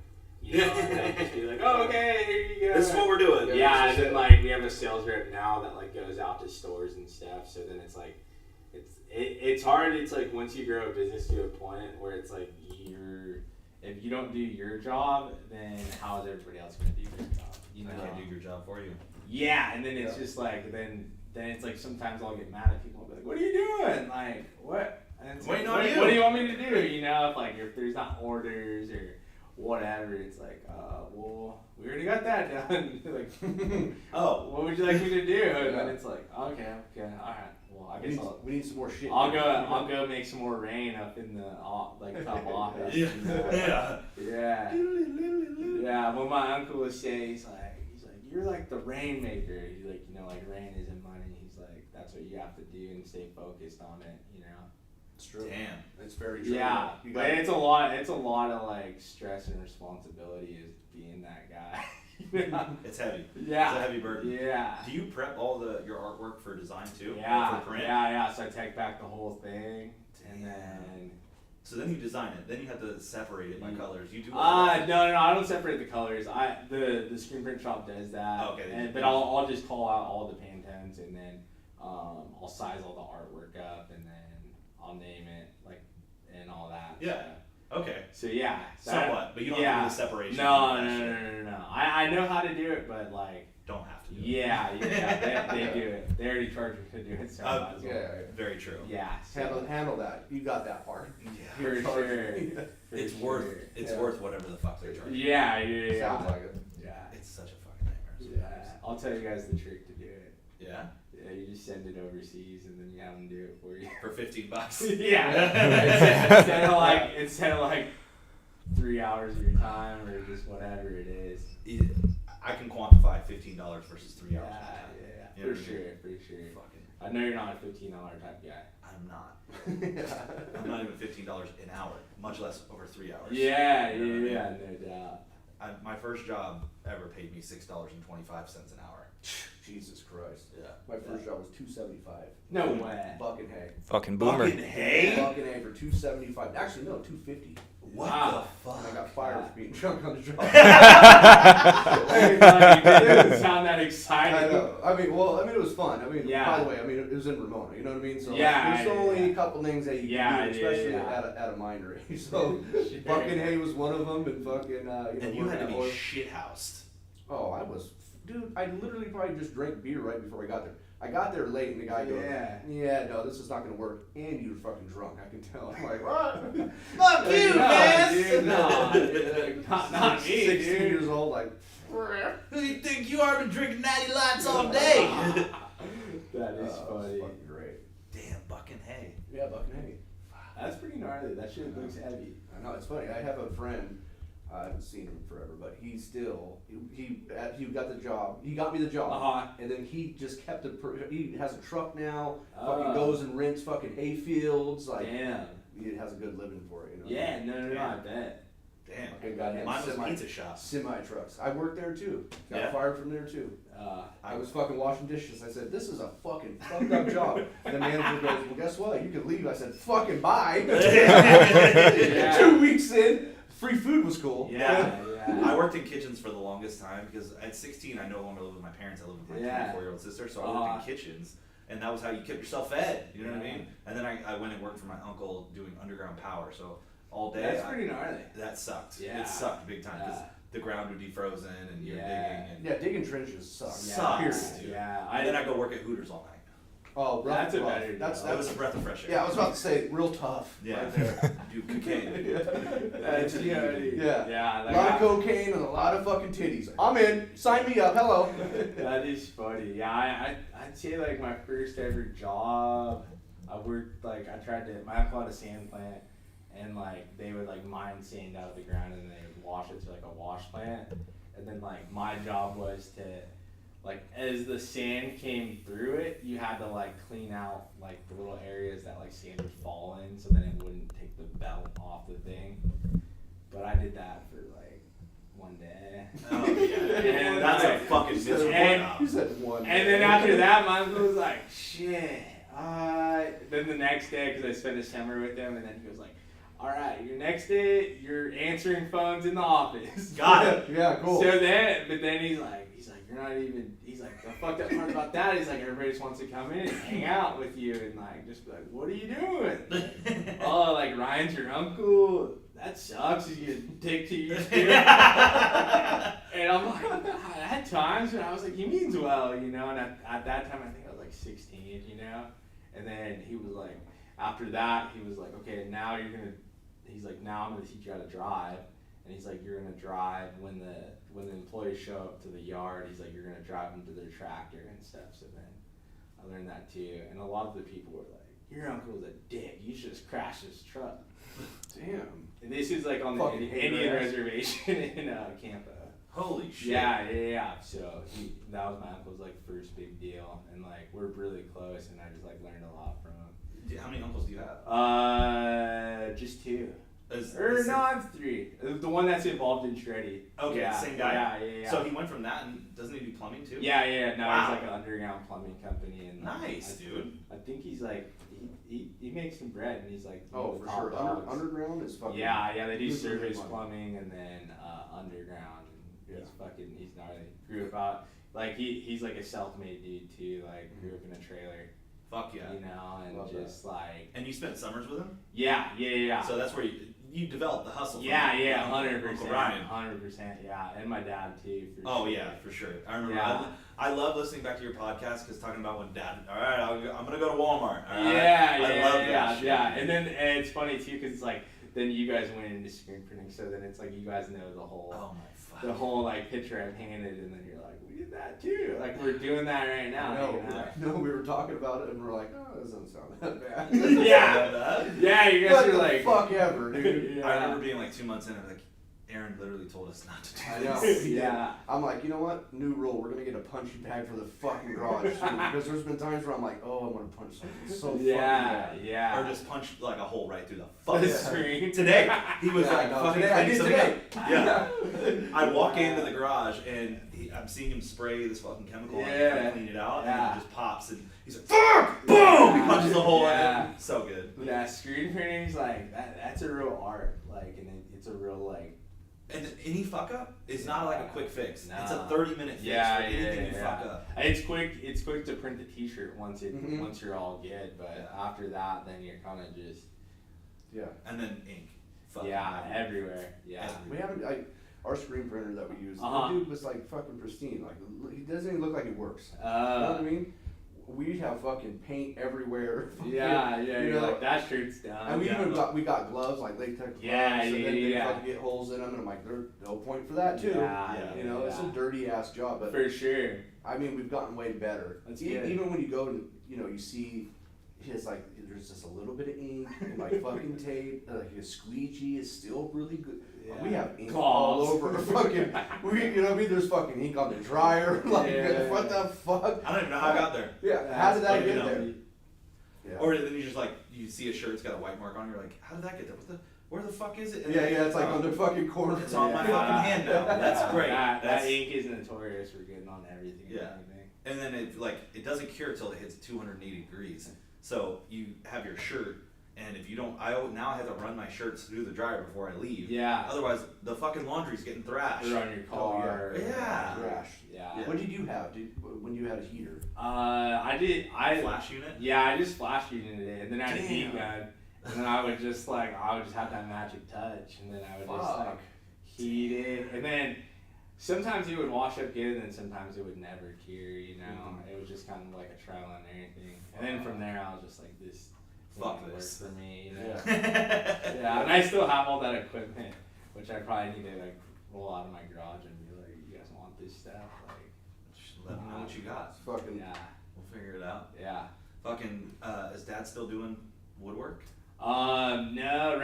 You know, and then just be like, oh, okay, here you go. This is what we're doing. Yeah, and then like we have a sales rep now that like goes out to stores and stuff. So then it's like, it's hard. It's like once you grow a business to a point where it's like if you don't do your job, then how is everybody else going to do their job? You know? I can't do your job for you. Yeah, and then it's just like then it's like sometimes I'll get mad at people and be like, "What are you doing? Like what?" And it's Waiting like, on you. What do you want me to do? You know, if there's not orders or whatever. It's like, well, we already got that done. Like, Oh, what would you like me to do? And then it's like, okay, all right. Well, I guess We need some more shit. I'll go make some more rain up in the top office. yeah. Yeah. Yeah. When my uncle was saying, he's like, you're like the rainmaker. He's like, like rain isn't money. He's like, that's what you have to do and stay focused on it. It's true. Damn. It's very true. Yeah. But it's a lot of like stress and responsibility is being that guy. It's heavy. Yeah. It's a heavy burden. Yeah. Do you prep all your artwork for design too? Yeah. For print? Yeah. So I take back the whole thing, and then. So then you design it. Then you have to separate it by colors. You do. No, I don't separate the colors. The screen print shop does that. Oh, okay. But I'll just call out all the Pantones, and then I'll size all the artwork up, and then I'll name it and all that. Yeah. Okay. So yeah. Somewhat, but you don't have to do the separation. No. I know how to do it, but don't have to do it. Yeah. They do it. They already charge me to do it, so I might as well. Yeah. Very true. Yeah. So Handle that. You got that part. Yeah. for sure. It's For worth. sure. It's worth whatever the fuck they're charging. Yeah. Sounds like it. Yeah. It's such a fucking nightmare. Yeah. I'll tell you guys the trick to do it. Yeah. Yeah, you just send it overseas and then you have them do it for you. For $15. Yeah. instead of 3 hours of your time or just whatever it is. I can quantify $15 versus 3 hours. Yeah. You know For what I sure. Fucking. I know you're not a $15 type guy. I'm not. I'm not even $15 an hour, much less over 3 hours. Yeah, You know what I mean? no doubt. My first job ever paid me $6.25 an hour. Jesus Christ. Yeah. My first job was $2.75. No way. Buck and hay. Fucking boomer. Fucking hay? Buck and hay for $2.75. Actually, no, $2.50. What Wow. the fuck? And I got fired for being drunk on the job. It doesn't sound that exciting. I know. It was fun. Yeah. By the way, it was in Ramona. You know what I mean? So Yeah, there's only yeah. a couple things that you can do, especially at a minor age. So Sure. Buck and hay was one of them, and fucking. And you had to be oil. shithoused. Oh, I was, dude. I literally probably just drank beer right before I got there. I got there late, and the guy goes, "Yeah, no, this is not gonna work." And you're fucking drunk. I can tell. I'm like, what? Fuck you, man! Dude, not me, 16 dude. years old, like. Who do you think you are? Been drinking natty lights all day. That is It was funny. fucking great. Damn, Buck and hay. Yeah, Buck and hay. That's pretty gnarly. That shit looks heavy. I know, it's funny. I have a friend. I haven't seen him forever, but he got the job. He got me the job, and then he just kept he has a truck now. Fucking goes and rents fucking hay fields. Damn. He has a good living for it. You know. Yeah, no, I bet. Damn. Mine was pizza shop. Semi trucks. I worked there too. Got Yeah? fired from there too. I I was fucking washing dishes. I said, "This is a fucking fucked up job." And the manager goes, "Well, guess what? You can leave." I said, "Fucking bye." Yeah. 2 weeks in, free food was cool. Yeah. I worked in kitchens for the longest time because at 16 I no longer lived with my parents. I lived with my 24-year-old sister, so I worked in kitchens, and that was how you kept yourself fed. You know what I mean? And then I went and worked for my uncle doing underground power. So all day. That's pretty gnarly. That sucked. Yeah. It sucked big time because the ground would be frozen and you're digging. And Yeah, digging trenches sucks. Sucks, dude. Yeah. And then I go work at Hooters all night. Oh, That's a better That's That was a breath of fresh air. yeah. I was about to say real tough. Yeah. Right there. Dude, cocaine. That's Into the good. Yeah. Yeah. A lot of cocaine and a lot of fucking titties. I'm in. Sign me up. Hello. That is funny. Yeah, I'd say my first ever job, I worked my uncle had a sand plant, and they would mine sand out of the ground and they would wash it to a wash plant, and then my job was to as the sand came through it, you had to clean out the little areas that sand would fall in, so then it wouldn't take the belt off the thing. But I did that for 1 day. Oh, yeah. And That's a fucking miserable job. You said one. And then after that, my uncle was like, shit. Then the next day, because I spent a summer with him, and then he was like, all right, your next day, you're answering phones in the office. Got it. Yeah, cool. Oh. So then he's like, you're not even, he's like, the fucked up part about that is everybody just wants to come in and hang out with you and just be like, what are you doing? Oh, Ryan's your uncle? That sucks. Is you dick to you too? And I'm like, I had times when I was like, he means well, and at that time I think I was 16, and then he was after that he was okay, now now I'm gonna teach you how to drive, and he's like, you're gonna drive when the employees show up to the yard. He's like, you're gonna drive them to their tractor and stuff. So then I learned that too, and a lot of the people were like, your uncle's a dick. You should just crash his truck. Damn. And this is like on the Fucking Indian haters. reservation in Campo. Holy shit. Yeah. So that was my uncle's like first big deal, and like we're really close, and I just like learned a lot from him. How many uncles do you have? Just two. No, I have three. The one that's involved in Shreddy. Okay, yeah, same guy. Yeah. So he went from that, and doesn't he do plumbing too? Yeah. Now Wow. he's like an underground plumbing company, and Nice, dude. I think he's like he makes some bread, and he's like one Oh, of the for top sure. dogs. Underground is fucking. Yeah. They do He's really service money. plumbing and then underground. And Yeah. He's gnarly. Grew up out like he's like a self-made dude too. Like grew up in a trailer. Fuck yeah. You know, and Love just like And you spent summers with him? yeah. So that's where you developed the hustle. from Yeah, Uncle 100%. Brian. 100%, yeah. And my dad too. For Oh sure. yeah, for sure. I remember. Yeah. I love listening back to your podcast because talking about when Dad. All right, I'm gonna go to Walmart. All right? Yeah, I love that shit. yeah. And then it's funny too because it's like then you guys went into screen printing, so then it's like you guys know the whole Oh my fuck. the whole like picture I've painted, and then you're like, we did that too. Like we're doing that right now. No, you know? no, we were talking about it and we're like, oh, this doesn't sound that bad. Yeah, you guys What are the like fuck ever, dude. Yeah. I remember being like 2 months in, and like Aaron literally told us not to do I this. know. he did. Yeah. I'm like, you know what? New rule. We're gonna get a punching bag for the fucking garage too. Because there's been times where I'm like, oh, I want to punch something so fucking bad. Yeah. Or just punch like a hole right through the the fucking screen. Today, he was Yeah, like no, fucking today, I cleaning did something today. up. Yeah. I walk into the garage and I'm seeing him spray this fucking chemical on Yeah. and clean it out, Yeah. and it just pops and he's like, fuck! Boom! He punches the hole Yeah. in it. So good. Yeah, screen printing's like that's a real art. Like, and it's a real like. And any fuck up is not like a quick fix. Nah. It's a 30-minute fix Yeah, for anything you yeah. fuck up. It's quick to print the T-shirt once Mhm. once you're all good, but after that, then you're kind of just Yeah. And then ink. Fucking everywhere. Yeah. We haven't. Our screen printer that we use, Uh-huh. the dude was like fucking pristine. Like he doesn't even look like he works. You know what Uh, I mean? We have fucking paint everywhere. yeah. You You're know, like that shirt's done. And we yeah. even got gloves, like latex gloves, Yeah, and then they yeah. fucking get holes in them, and I'm like, there's no point for that too. Yeah, You know, it's a dirty ass job, but for sure. I mean, we've gotten way better. That's good. Even when you go and you see his like, there's just a little bit of ink and like fucking tape. Like his squeegee is still really good. Yeah. We have ink Claws. all over. Fucking, you know what I mean? There's fucking ink on the dryer. Like, Yeah. what the fuck? I don't even know how I got there. Yeah, how did that But, get you know, there? Yeah. Or then you just like, you see a shirt, it's got a white mark on it, you're like, how did that get there? Where the fuck is it? And yeah, then- it's like on the fucking corner. It's on my Yeah. fucking hand now. That's great. That That's, ink is notorious for getting on everything. and Yeah. anything. and then it doesn't cure till it hits 280 degrees. So you have your shirt, and if you don't, now I have to run my shirts through the dryer before I leave. Yeah. Otherwise, the fucking laundry's getting thrashed. Or on your car. Yeah. Trash. Yeah. What did you have, when you had a heater? I Flash unit. Yeah, I just flash unit it, and then I had a heat Damn. gun, and then I would just have that magic touch, and then I would just like Fuck. heat it, and then sometimes it would wash up good, and then sometimes it would never cure. You know, it was just kind of like a trial and error thing, and then from there I was just like, this Fuck ain't gonna this. work for me. You know? Yeah. Yeah, and I still have all that equipment, which I probably need to like roll out of my garage and be like, you guys want this stuff? Like, Just let me know what you got. It's fucking. yeah, We'll figure it out. yeah. Fucking, is Dad still doing woodwork? No,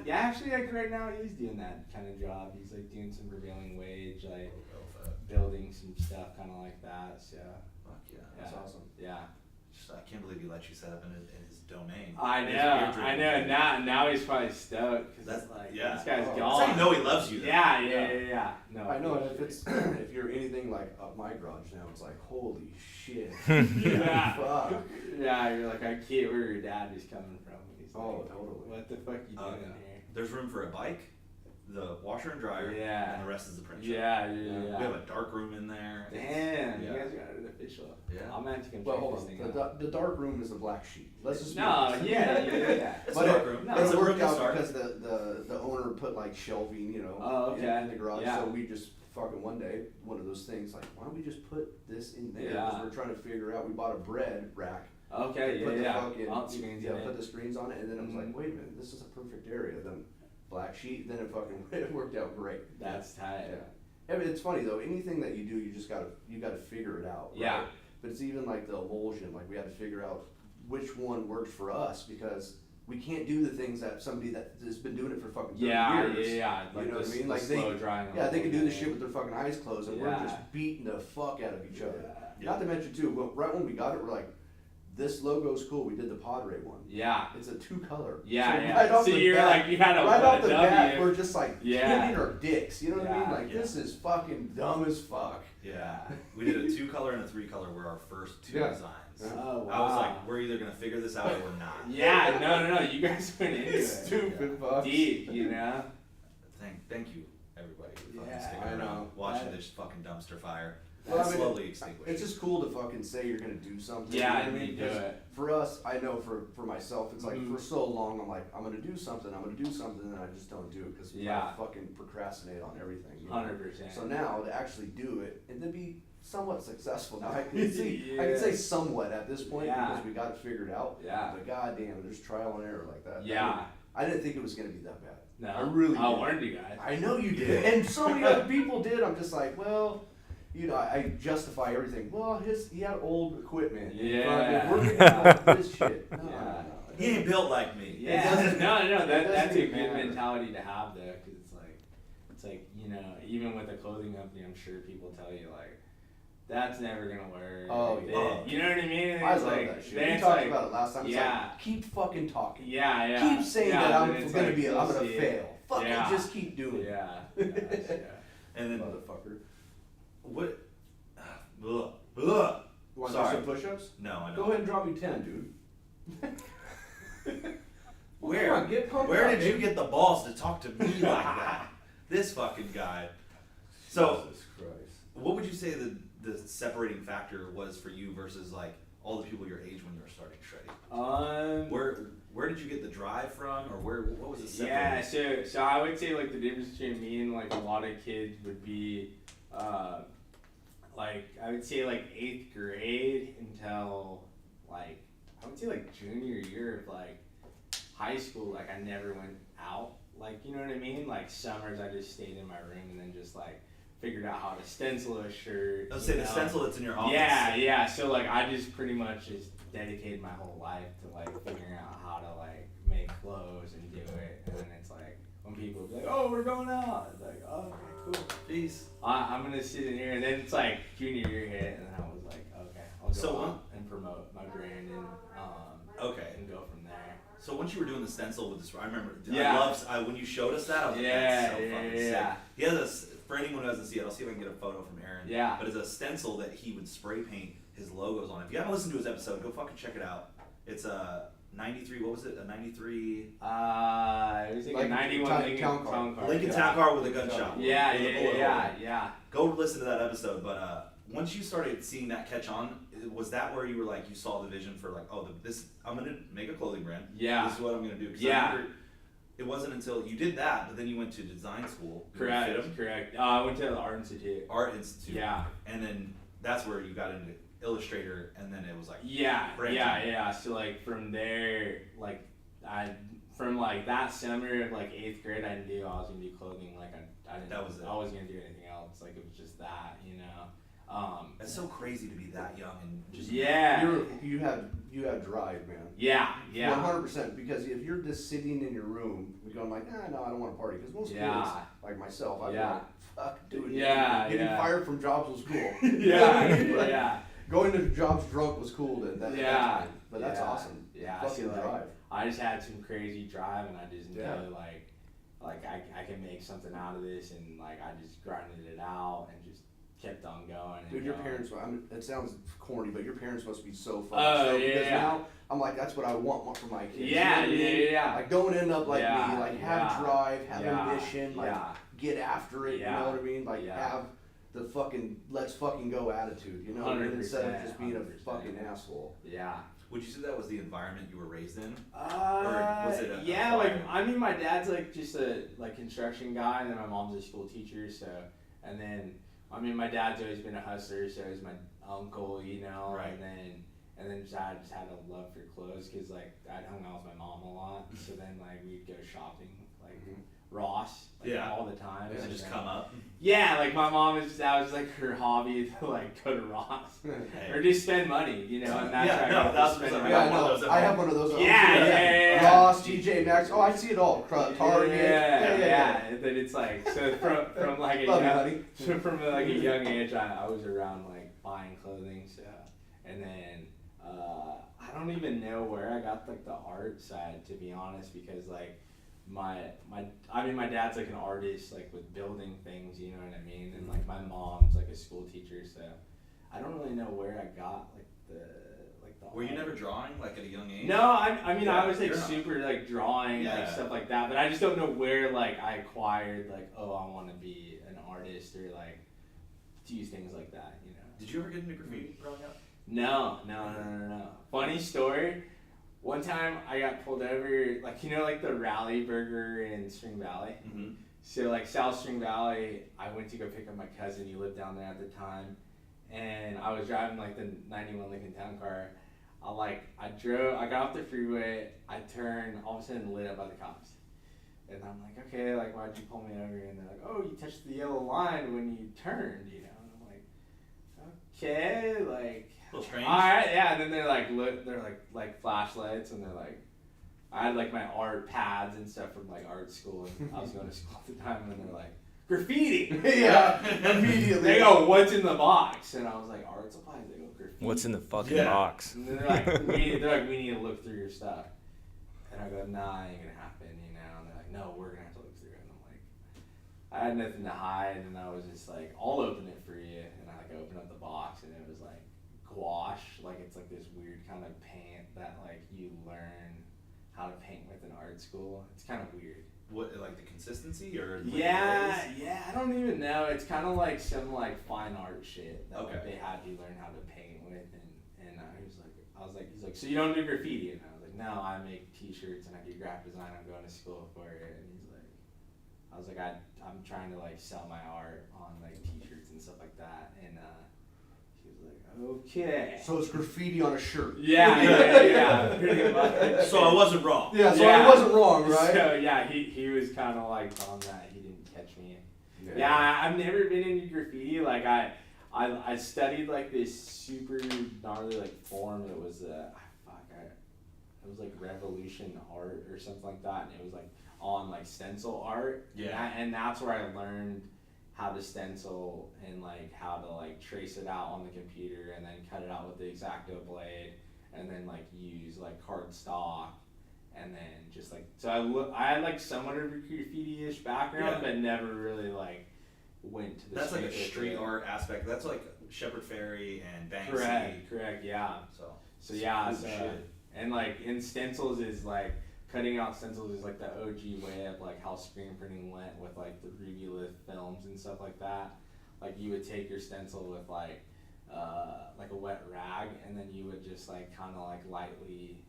actually, like right now he's doing that kind of job. He's like doing some prevailing wage, like building some stuff, kind of like that. So Fuck yeah. That's yeah. awesome. Yeah, I can't believe he let you set up in his domain. I His know, beer drinking I know. thing. Now he's probably stoked because That's- like yeah. this guy's Oh. gone. That's how you know he loves you. Then. Yeah. No, I know, for and if sure. it's if you're anything like up my garage now, it's like holy shit. Yeah. Fuck. Yeah, you're like, I can't where your dad is coming from. He's Oh, like, totally. what the fuck you doing Yeah. here? There's room for a bike, the washer and dryer, Yeah. and the rest is the print shop. Yeah. We have a dark room in there. Damn, Yeah. you guys got it official. Yeah. I'm gonna have to come Well, check hold this on. thing out. The dark room is a black sheet. Let's just. be No, honest. yeah. It's But a dark it- room. No, it's It a worked rookie out start. because the owner put like shelving, Oh, okay. in the garage. Yeah. So we just fucking one day, one of those things like, why don't we just put this in there? Yeah. Because we're trying to figure out. We bought a bread rack. Okay, put the yeah. fucking, Alt screens in put it. the screens on it, and then I was Mhm. like, wait a minute, this is a perfect area. Then black sheet, then it worked out great. That's tight. Yeah. I mean, it's funny though. Anything that you do, you gotta figure it out. Right? Yeah. But it's even like the emulsion. Like we had to figure out which one works for us because we can't do the things that somebody that has been doing it for fucking 30 years. Yeah. Like you know what I mean? The Like slow drying. they can do this shit with their fucking eyes closed, and we're just beating the fuck out of each other. Yeah. Not to mention too, right when we got it, we're like, this logo's cool. We did the Padre one. Yeah. It's a 2-color. Yeah, so yeah. Right off So the you're bat, like, you had a right off the W. bat, we're just like Yeah. hitting our dicks. You know what I mean? Yeah. Like this is fucking dumb as fuck. Yeah. We did a 2-color and a 3-color were our first 2 Yeah. designs. Oh, wow. I was like, we're either gonna figure this out or we're not. Yeah, no. You guys went into it. Stupid fucks. Deep, you know? Thank you, everybody, for fucking Yeah, sticking I around, know. watching this fucking dumpster fire Well, I mean, slowly extinguish. It's just cool to fucking say you're gonna do something. Yeah, you know what I you mean? do 'Cause it. For us, I know for myself, it's like Mhm. for so long, I'm like, I'm gonna do something, and I just don't do it because Yeah. I fucking procrastinate on everything. You know? 100%. So now to actually do it and to be somewhat successful, now I can see, I Yeah. can say somewhat at this point Yeah. because we got it figured out. Yeah. But goddamn, there's trial and error like that. Yeah. I didn't think it was gonna be that bad. No. I really I did. warned you guys. I know you did, and so many other people did. I'm just like, well, you know, I justify everything. Well, he had old equipment. and Yeah. fucking, we're getting this shit. No, Yeah. no. He ain't built like me. Yeah, no, that's a doesn't good matter. mentality to have though, because it's like you know, even with a clothing company, I'm sure people tell you like, that's never gonna work. Oh, Like, yeah. you know what I mean? And I it's love like, that shit. then We it's talked like, about it last time. It's yeah. like, keep fucking talking. Yeah. Keep saying yeah, that I'm then it's gonna like, be, I'm you'll gonna see it. fail. Fucking Yeah. just keep doing it. Yeah. Yeah. And then Motherfucker. what? Ugh. Want to do Sorry. some push-ups? No, I don't. Go ahead and drop me 10, dude. Where? Come on, get pumped Where up, did you dude. get the balls to talk to me like that? This fucking guy. So, Jesus Christ. what would you say the separating factor was for you versus like all the people your age when you were starting Shreddy? Where did you get the drive from, or what was the Yeah, separating? so I would say like the difference between me and like a lot of kids would be, like I would say like 8th grade until like I would say like junior year of like high school. Like I never went out. Like you know what I mean? Like summers I just stayed in my room and then just like figured out how to stencil a shirt. Let's say you the know? stencil that's in your office. Yeah. So like I just pretty much just dedicated my whole life to like figuring out how to like make clothes and do it. And then it's like when people be like, "Oh, we're going out," it's like, "Oh, okay, cool." Peace. I'm gonna sit in here, and then it's like junior year hit, and then I was like, "Okay, I'll go So, out and promote my brand Okay. and go from there." So once you were doing the stencil with this, I remember. Yeah. When you showed us that, I was like, Yeah, that's so fucking yeah. sick. He has for anyone who hasn't seen it, I'll see if I can get a photo from Aaron. Yeah. But it's a stencil that he would spray paint his logos on. If you haven't listened to his episode, go fucking check it out. It's a 93. What was it? A 93 It was like a Like 91 town Lincoln car. town car. Lincoln yeah. Town Car with a gun shop. Yeah, With a yeah, bullet yeah, hole. yeah. Go listen to that episode. But once you started seeing that catch on, was that where you were like, you saw the vision for like, oh, I'm gonna make a clothing brand. Yeah. This is what I'm gonna do. 'Cause Yeah. I remember it wasn't until you did that, but then you went to design school. You were fit 'em, Correct. I went to the art institute. Art Institute. Yeah. And then that's where you got into Illustrator, and then it was like. Yeah, branching. yeah. So like from there, like from like that summer of like 8th grade, I knew I was gonna do clothing. Like I didn't. That was it. I wasn't gonna do anything else. Like it was just that, you know. It's so crazy to be that young and just. Yeah. You had drive, man. Yeah. 100%. Because if you're just sitting in your room, going like, no, I don't want to party. Because most kids, like myself, I'd be Yeah. like, fuck, dude. Yeah, Getting yeah. fired from jobs was cool. Yeah. Going to jobs drunk was cool at that Yeah. time. But that's Yeah. awesome. Yeah, I Fucking see, like, drive. I just had some crazy drive, and I just knew Yeah. like I can make something out of this, and like I just grinded it out and just kept on going. And Dude, your going. parents, it sounds corny, but your parents must be so fucking Oh, stoked, because yeah. now I'm like, that's what I want for my kids. You Yeah, know what I mean? yeah. Like, don't end up like Yeah, me, like, have yeah. drive, have Yeah, ambition, like, yeah. get after it, Yeah, you know what I mean? Like, yeah. have the fucking let's fucking go attitude, you know what I mean? Instead of 100%, just being a 100%. fucking asshole. Yeah. Would you say that was the environment you were raised in? Was it a yeah, acquired? like I mean, my dad's like just a like construction guy, and then my mom's a school teacher. So, and then I mean, my dad's always been a hustler, so is my uncle, you know. Right. And then I just had a love for clothes because like I'd hung out with my mom a lot. So then like we'd go shopping like all the time. Yeah, So just then- come up. Yeah, like my mom that was like her hobby to like go to Ross or just spend money, and that's how I got to spend money. Yeah, I know. I have one of those. at home, too. Yeah. Ross, TJ Maxx. Oh, I see it all. Target. Yeah. And then it's like so from like a Love you, young, honey. so from like a young age, I was around like buying clothing. So and then I don't even know where I got like the art side, to be honest, because like my dad's like an artist, like with building things, you know what I mean, and like my mom's like a school teacher, so I don't really know where I got like the Were you art. never drawing like at a young age? No, I mean Yeah, I was like you're not. super like drawing like Yeah. stuff like that, but I just don't know where like I acquired like, oh, I want to be an artist or like do things like that, you know. Did you ever get into graffiti growing up? No. Funny story. One time I got pulled over, like like the Rally Burger in Spring Valley. Mm-hmm. So like South Spring Valley, I went to go pick up my cousin. He lived down there at the time, and I was driving like the '91 Lincoln Town Car. I got off the freeway. I turned, all of a sudden lit up by the cops, and I'm like, okay, like why'd you pull me over? And they're like, oh, you touched the yellow line when you turned, And I'm like, okay, like. A little strange. All right, yeah. And then they're like, they're like flashlights, and they're like, I had like my art pads and stuff from like art school, and I was going to school at the time, and then they're like, graffiti. Yeah, immediately. They go, what's in the box? And I was like, art supplies. They go, graffiti. What's in the fucking Yeah. box? And then they're like, we need to look through your stuff. And I go, nah, ain't gonna happen, And they're like, no, we're gonna have to look through it. And I'm like, I had nothing to hide, and I was just like, I'll open it for you. And I opened up the box, and it was like gouache, like it's like this weird kind of paint that like you learn how to paint with in art school. It's kind of weird. What, like the consistency or? Like Yeah, the glaze? I don't even know. It's kind of like some like fine art shit that like, Okay. they had you learn how to paint with, and he's like, so you don't do graffiti? And I was like, no, I make T-shirts and I do graphic design. I'm going to school for it. And he's like, I was like, I'm trying to like sell my art on like T-shirts and stuff like that, and he was like, okay. So it's graffiti on a shirt. Yeah, pretty much. So I wasn't wrong. Yeah, so I wasn't wrong, right? So yeah, he was kind of like on that. He didn't catch me. Yeah, I've never been into graffiti. Like I studied like this super gnarly like form. It was it was like revolution art or something like that, and it was like on like stencil art. Yeah. And that's where I learned how to stencil and like how to like trace it out on the computer and then cut it out with the X-Acto blade and then like use like cardstock and then just like I had like somewhat of a graffiti-ish background, but never really like went to the That's like a street with street it. art aspect. That's like Shepherd Ferry and Banksy. Correct, yeah. So Yeah, Good so shit. and like in stencils is like cutting out stencils is like the OG way of like how screen printing went with like the Ruby Lift films and stuff like that. Like you would take your stencil with like a wet rag, and then you would just like kind of like lightly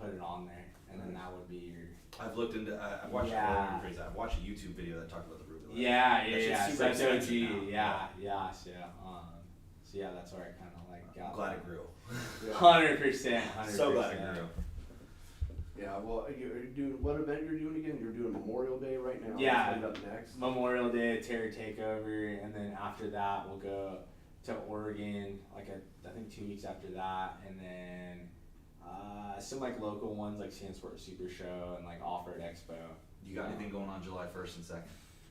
put it on there, and then that would be your. I've looked into. I've watched. Yeah. I've watched a YouTube video that talked about the Ruby Lift. Yeah. That shit's So super that's expensive OG. now. Yeah. So yeah, that's where I kind of like got. I'm glad it grew. 100%. So glad it grew. Yeah, well, you're doing, what event you're doing again? You're doing Memorial Day right now? Yeah. What's up next? Memorial Day, Terror Takeover, and then after that we'll go to Oregon, I think 2 weeks after that, and then some like local ones like Sandsport Super Show and like Off-Road Expo. You got anything going on July 1st and 2nd?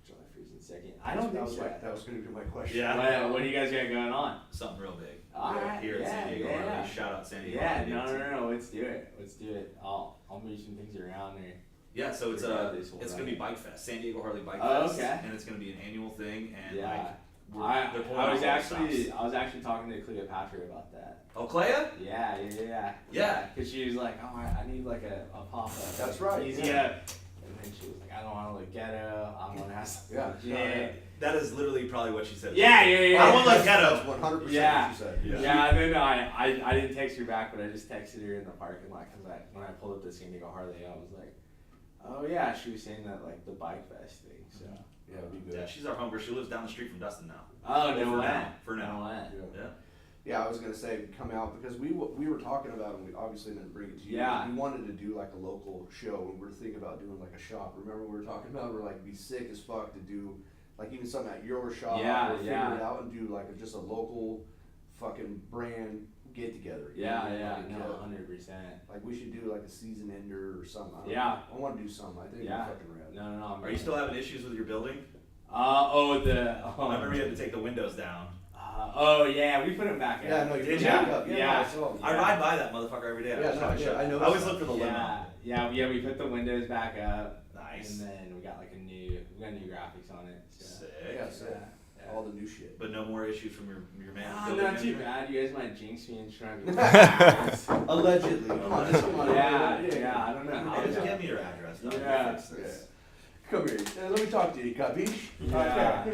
July 1st and 2nd. I don't think so. That was going to be my question. Yeah. What do you guys got going on? Something real big. Alright, Here in San Diego. yeah. Harley. Shout out San Diego. Yeah, Harley. no. Let's do it. I'll move some things around there. Yeah, so it's Regardless, we'll it's run gonna be it. Bike Fest, San Diego Harley Bike Oh, Fest, okay. and it's gonna be an annual thing. And Yeah. like, they're pulling I out was all the actually stops. talking to Cleopatra about that. Oh, Clea? Yeah. Because she was like, oh, I need like a pop up. That's right, Easy yeah. up. And then she was like, I don't want to look ghetto. I want to have something Yeah. legit. That is literally probably what she said. Yeah. I don't want like That's ghetto. 100% Yeah. what you said. Yeah, and then I didn't text her back, but I just texted her in the parking lot because when I pulled up the San Diego Harley, I was like, oh yeah, she was saying that like the Bike Fest thing. So. Yeah, it'd be good. Yeah, she's our homegirl. She lives down the street from Dustin now. Oh, no For way. now. For now. No way. Yeah. Yeah. Yeah, I was gonna say come out because we were talking about, and we obviously didn't bring it to you. Yeah. We wanted to do like a local show, and we were thinking about doing like a shop. Remember we were talking about we're like be sick as fuck to do like even something at your shop. Yeah, or figure yeah. it out and do like just a local fucking brand get together. Yeah, Like, no, 100%. like we should do like a season ender or something. I don't Yeah. know. I want to do something. I think Yeah. it'd be fucking rad. No. Are you still having issues with your building? I I remember you had to take the windows down. Yeah, we put them back Yeah, out. no, you Did put you? it up. Yeah, Yeah. no, I saw them. I ride by that motherfucker every day. Yeah, no, I know. I always look for the limo. Yeah, we put the windows back up. Nice. And then we got like we got new graphics on it. So. Sick. Yeah, so Yeah. all the new shit. But no more issues from your man. Ah, building not too manager? bad. You guys might jinx me and try me. Allegedly. Come on, just come on. Yeah, I don't know how. Hey, just Yeah. give me your address. Dog. Yeah. We'll fix this. Come here. Let me talk to you, Kabish. Yeah.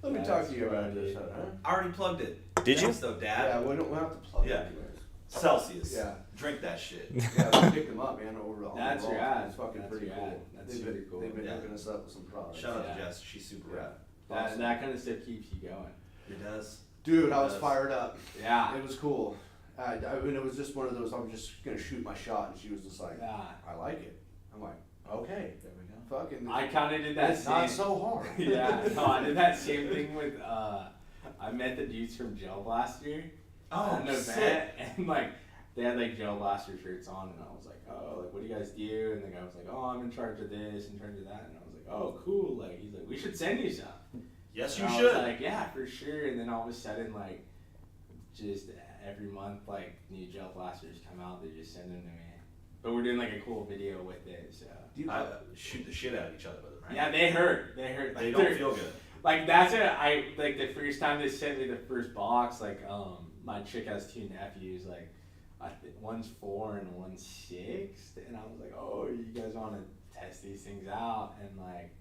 Let me That's talk to you about funny. this, huh? I already plugged it. Did you? Thanks, though, Dad. Yeah, we don't have to plug Yeah. it anyways. Celsius. Yeah. Drink that shit. Yeah, we picked them up, man, over on That's the road. rad. It's fucking That's pretty rad. cool. That's They've super been, cool. They've been Yeah. hooking us up with some products. Shout out Yeah. to Jess. She's super Yeah. rad. That kind of stuff keeps you going. It does. Dude, I was Yes. fired up. Yeah. It was cool. I mean, it was just one of those, I was just gonna shoot my shot, and she was just like, Yeah. I like it. I'm like, okay. There we go. Fucking. I kind of did that It's same. not so hard. Yeah. No, I did that same thing with. I met the dudes from Gel Blaster. Oh, at an sick. event, and like they had like Gel Blaster shirts on, and I was like, oh, like what do you guys do? And the guy was like, oh, I'm in charge of this, in charge of that, and I was like, oh, cool. Like he's like, we should send you some. Yes, And you I should. was like, yeah, for sure. And then all of a sudden, like, just every month, like new Gel Blasters come out, they're just sending them to me. But we're doing like a cool video with it, so. Do you, Shoot the shit out of each other with them, right? Yeah, they hurt. They hurt. They Like, don't they're- feel good. Like that's it. I like the first time they sent me the first box. Like my chick has two nephews. Like one's 4 and one's 6. And I was like, oh, you guys want to test these things out? And like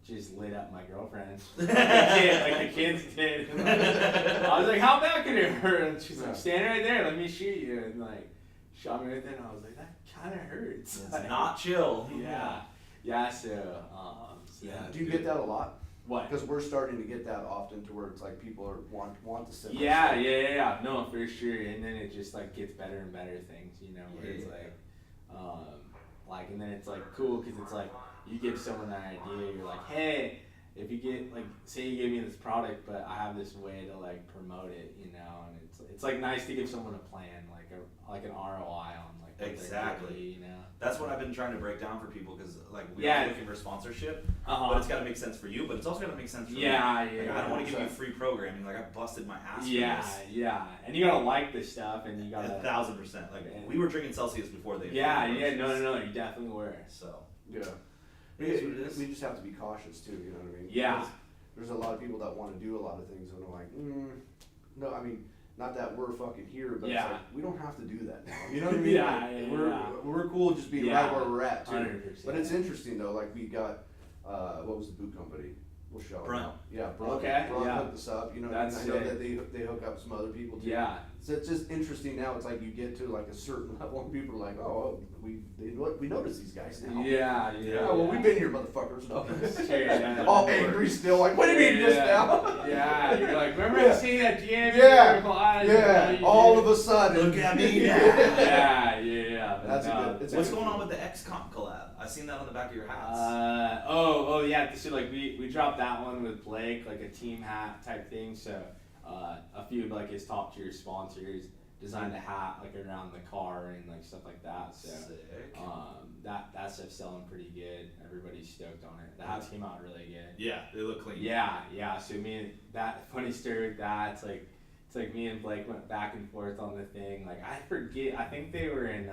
just lit up my girlfriend. Like the kids did. And, like, I was like, how bad could it hurt? And she's like, stand right there. Let me shoot you. And like shot me right there. And I was like, that kind of hurts. It's Like, not chill. Yeah. Yeah. So Yeah. do you get that a lot? What? Because we're starting to get that often to where it's like people are want to send. us Yeah, stuff. yeah. No, for sure. And then it just like gets better and better things, you know, where it's Yeah. like, and then it's like cool because it's like you give someone an idea. You're like, hey, if you get like, say you give me this product, but I have this way to like promote it, you know, and it's like nice to give someone a plan, like an ROI on like what Exactly. they're doing, you know. That's what I've been trying to break down for people because like we're Yeah. looking for sponsorship, Uh-huh. but it's got to make sense for you, but it's also got to make sense for me. Yeah, Like, yeah. I don't want to give you 100%. free programming. Like I busted my ass. Yeah, For this. yeah. And you gotta like this stuff, and you gotta. 1,000%. Like And- we were drinking Celsius before they. Yeah, no. You definitely were. So. Yeah. It is what it is. We just have to be cautious too. You know what I mean? Yeah. Because there's a lot of people that want to do a lot of things, and they're like, no. I mean, not that we're fucking here, but Yeah. it's like we don't have to do that now. You know what I mean? Yeah, Like, yeah. we're cool just being Yeah. right where we're at too. 100%. But it's interesting though. Like we got, what was the boot company? We'll show it. Brunt. Yeah, Brunt. Okay, Brunt yeah. hooked us up. You know, That's and I know sick. that they hook up some other people too. Yeah. So it's just interesting now. It's like you get to like a certain level, and people are like, "Oh, we notice these guys now." Yeah. Yeah, well, we've been here, motherfuckers. No. Sure, yeah. All angry still, like, what do you mean just now? Yeah, you're like, remember I seen that GM? Yeah, all of a sudden. Look at me now. Yeah. That's No. a good. It's What's a good going on one. with the XCOM collab? I seen that on the back of your hats. Oh yeah. So like we dropped that one with Blake, like a team hat type thing. So a few of like his top tier sponsors designed a hat like around the car and like stuff like that. So Sick. that stuff's selling pretty good. Everybody's stoked on it. The hats came out really good. Yeah, they look clean. Yeah. So me and that funny story with that. It's like me and Blake went back and forth on the thing. Like I forget. I think they were in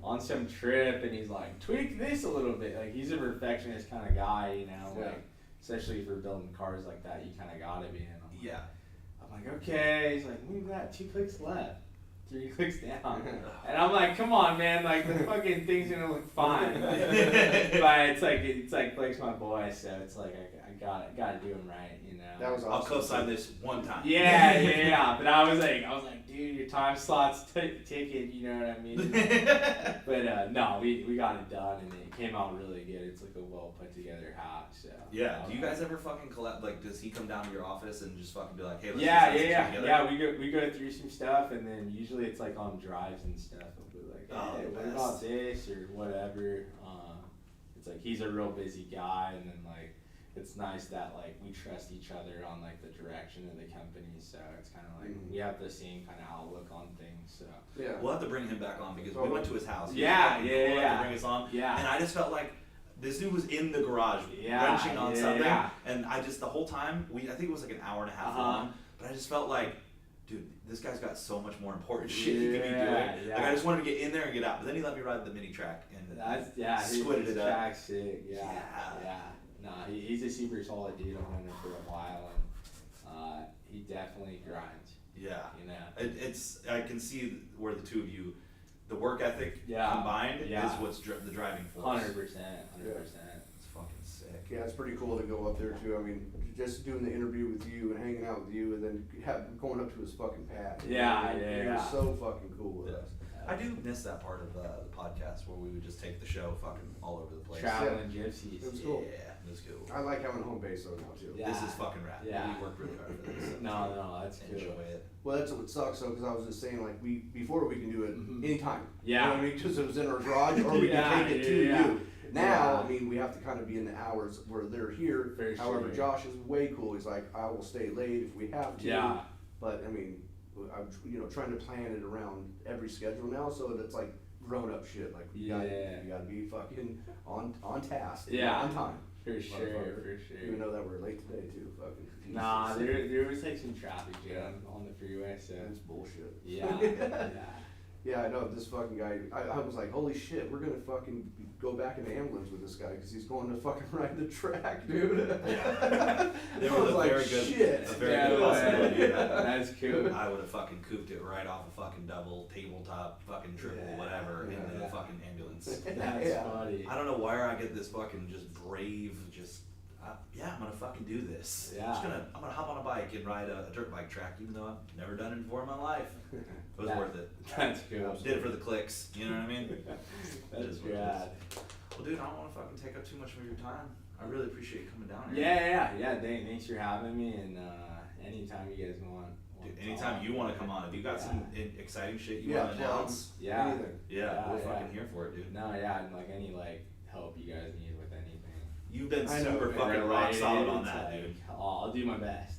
on some trip, and he's like, tweak this a little bit. Like he's a perfectionist kind of guy, you know. Yeah. Like especially for building cars like that, you kind of gotta be. And Yeah. I'm like, okay. He's like, move that 2 clicks left, 3 clicks down. And I'm like, come on, man. Like the fucking thing's gonna look fine. But it's like Blake's my boy, so it's like I gotta do them right, you know. That was I'll awesome. co-sign this one time. Yeah. But I was like, dude, your time slot's ticking, you know what I mean? But no, we got it done, and it came out really good. It's like a well put together hat. So Yeah. Do you guys ever fucking collab? Like, does he come down to your office and just fucking be like, hey, let's Yeah. together? Yeah, we go through some stuff, and then usually it's like on drives and stuff. We'll be like, hey, what about this or whatever. It's like he's a real busy guy, and then like it's nice that like we trust each other on like the direction of the company. So it's kind of like we have the same kind of outlook on things. So Yeah. We'll have to bring him back on because we went to his house. He was Yeah, fucking cool yeah, enough yeah. to bring us on. Yeah. And I just felt like this dude was in the garage Yeah, wrenching on yeah, something, yeah. and I just the whole time I think it was like an hour and a half long, but I just felt like, dude, this guy's got so much more important shit he could be doing. Yeah. Like I just wanted to get in there and get out, but then he let me ride the mini track and squitted his it up. track's sick. Yeah. No, he's a super solid dude. I've known him for a while, and he definitely grinds. Yeah, You know. it's I can see where the two of you, the work ethic combined is what's the driving force. 100%. It's fucking sick. Yeah, it's pretty cool to go up there too. I mean, just doing the interview with you and hanging out with you, and then going up to his fucking pad. Yeah. He was so fucking cool with Yeah. us. I do miss that part of the podcast where we would just take the show fucking all over the place. Traveling gypsies. It was cool. Yeah, it was cool. I like having home base though now too. Yeah. This is fucking rad. Yeah. We worked really hard for this. No, that's cool. Enjoy it. Well, that's what sucks though, because I was just saying like before we can do it anytime. Yeah. You know what I mean? Because it was in our garage, or we Yeah, can take it to yeah. you. Now, Yeah. I mean, we have to kind of be in the hours where they're here. For However, sure. Josh is way cool. He's like, I will stay late if we have to. Yeah. But I mean, I'm trying to plan it around every schedule now, so that it's like grown up shit. Like you gotta be fucking on task. Yeah. On time. For sure. Even though that we're late today too. Fucking. Nah, there was like some traffic jam on the freeway, so That's bullshit. yeah. Yeah, I know, this fucking guy, I was like, holy shit, we're gonna fucking go back in the ambulance with this guy, cause he's going to fucking ride the track, dude. There I was was a like, very good, shit. a very good possibility of that. That's cool. I would have fucking cooped it right off a fucking double, tabletop, fucking triple, whatever, into the fucking ambulance. That's Yeah. funny. I don't know where I get this fucking just brave, I'm gonna fucking do this. Yeah. I'm gonna hop on a bike and ride a dirt bike track, even though I've never done it before in my life. It was worth it. That's cool. Did it for the clicks, you know what I mean? That's what it rad. Well, dude, I don't want to fucking take up too much of your time. I really appreciate you coming down here. Yeah. Thanks for having me, and anytime you guys want. Dude, anytime you want to come on, if you got some exciting shit you Yeah, want to announce, Anything. we're fucking here for it, dude. No, and like any like help you guys need with anything. You've been I know, super man. fucking rock solid on It's that, like, dude. I'll do my best.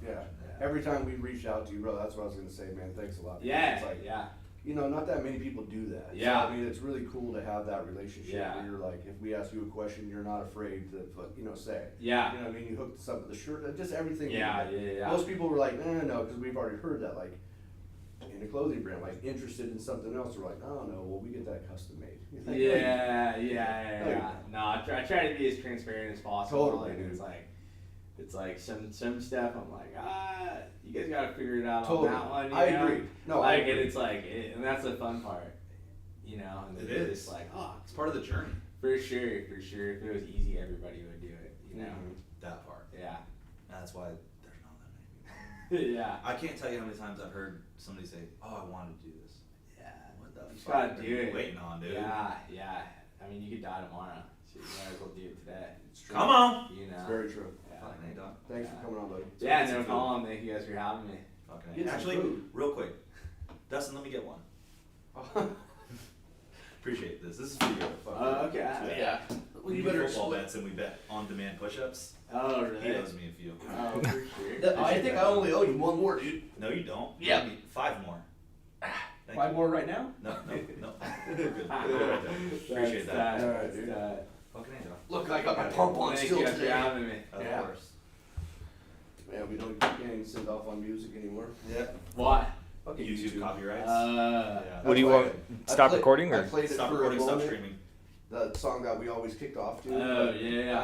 Yeah. Every time we reached out to you, bro, that's what I was gonna say, man, thanks a lot. Yeah, It's like, yeah. not that many people do that. Yeah. So, I mean, it's really cool to have that relationship Yeah. where you're like, if we ask you a question, you're not afraid to, say. Yeah. You know what I mean? You hooked us up with the shirt, just everything. Yeah. Most people were like, no, because we've already heard that, like, in a clothing brand, like, interested in something else, we're like, oh, no, well, we get that custom made. Yeah. No, I try to be as transparent as possible. Totally, and dude. It's like some stuff I'm like, you guys gotta figure it out Totally. on that one. I agree. No, I agree. And it's like, and that's the fun part, And It it's is. just like, It's part of the journey. for sure. If it was easy, everybody would do it. That part. Yeah. That's why there's not that many people. Yeah. I can't tell you how many times I've heard somebody say, "Oh, I wanted to do this." Yeah. What the You just fuck gotta are do you it. waiting on, dude? Yeah. I mean, you could die tomorrow, so you might as well do it today. It's true. Come on. It's very true. Yeah. Fucking A, dog. Thanks for coming on, buddy. Yeah, no problem. Thank you guys for having me. Fucking A. Get some Actually, food. real quick, Dustin, let me get one. Appreciate this. This is for you. Okay. Yeah. We do football bets and we bet on-demand push-ups. Oh, really? He owes me a few. Oh, for sure. I think I only owe you one more, dude. No, you don't. Yeah. You owe me 5 more. Thank 5 you. more right now? No. We're good. Appreciate that. All right, dude. Fucking A, dog. Look, I got my pump on Thank still you guys for today. having me. Of Yeah. course. Man, we can't even send off on music anymore. Yeah. What? Okay, YouTube copyrights. Uh, Yeah. What do you want? Stop recording I or? played it Stop for recording, a stop moment. streaming. The song that we always kicked off to. Oh, but, yeah.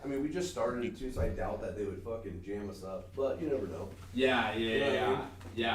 I mean, we just started it too, so I doubt that they would fucking jam us up. But you never know. yeah. You know what I mean? Yeah.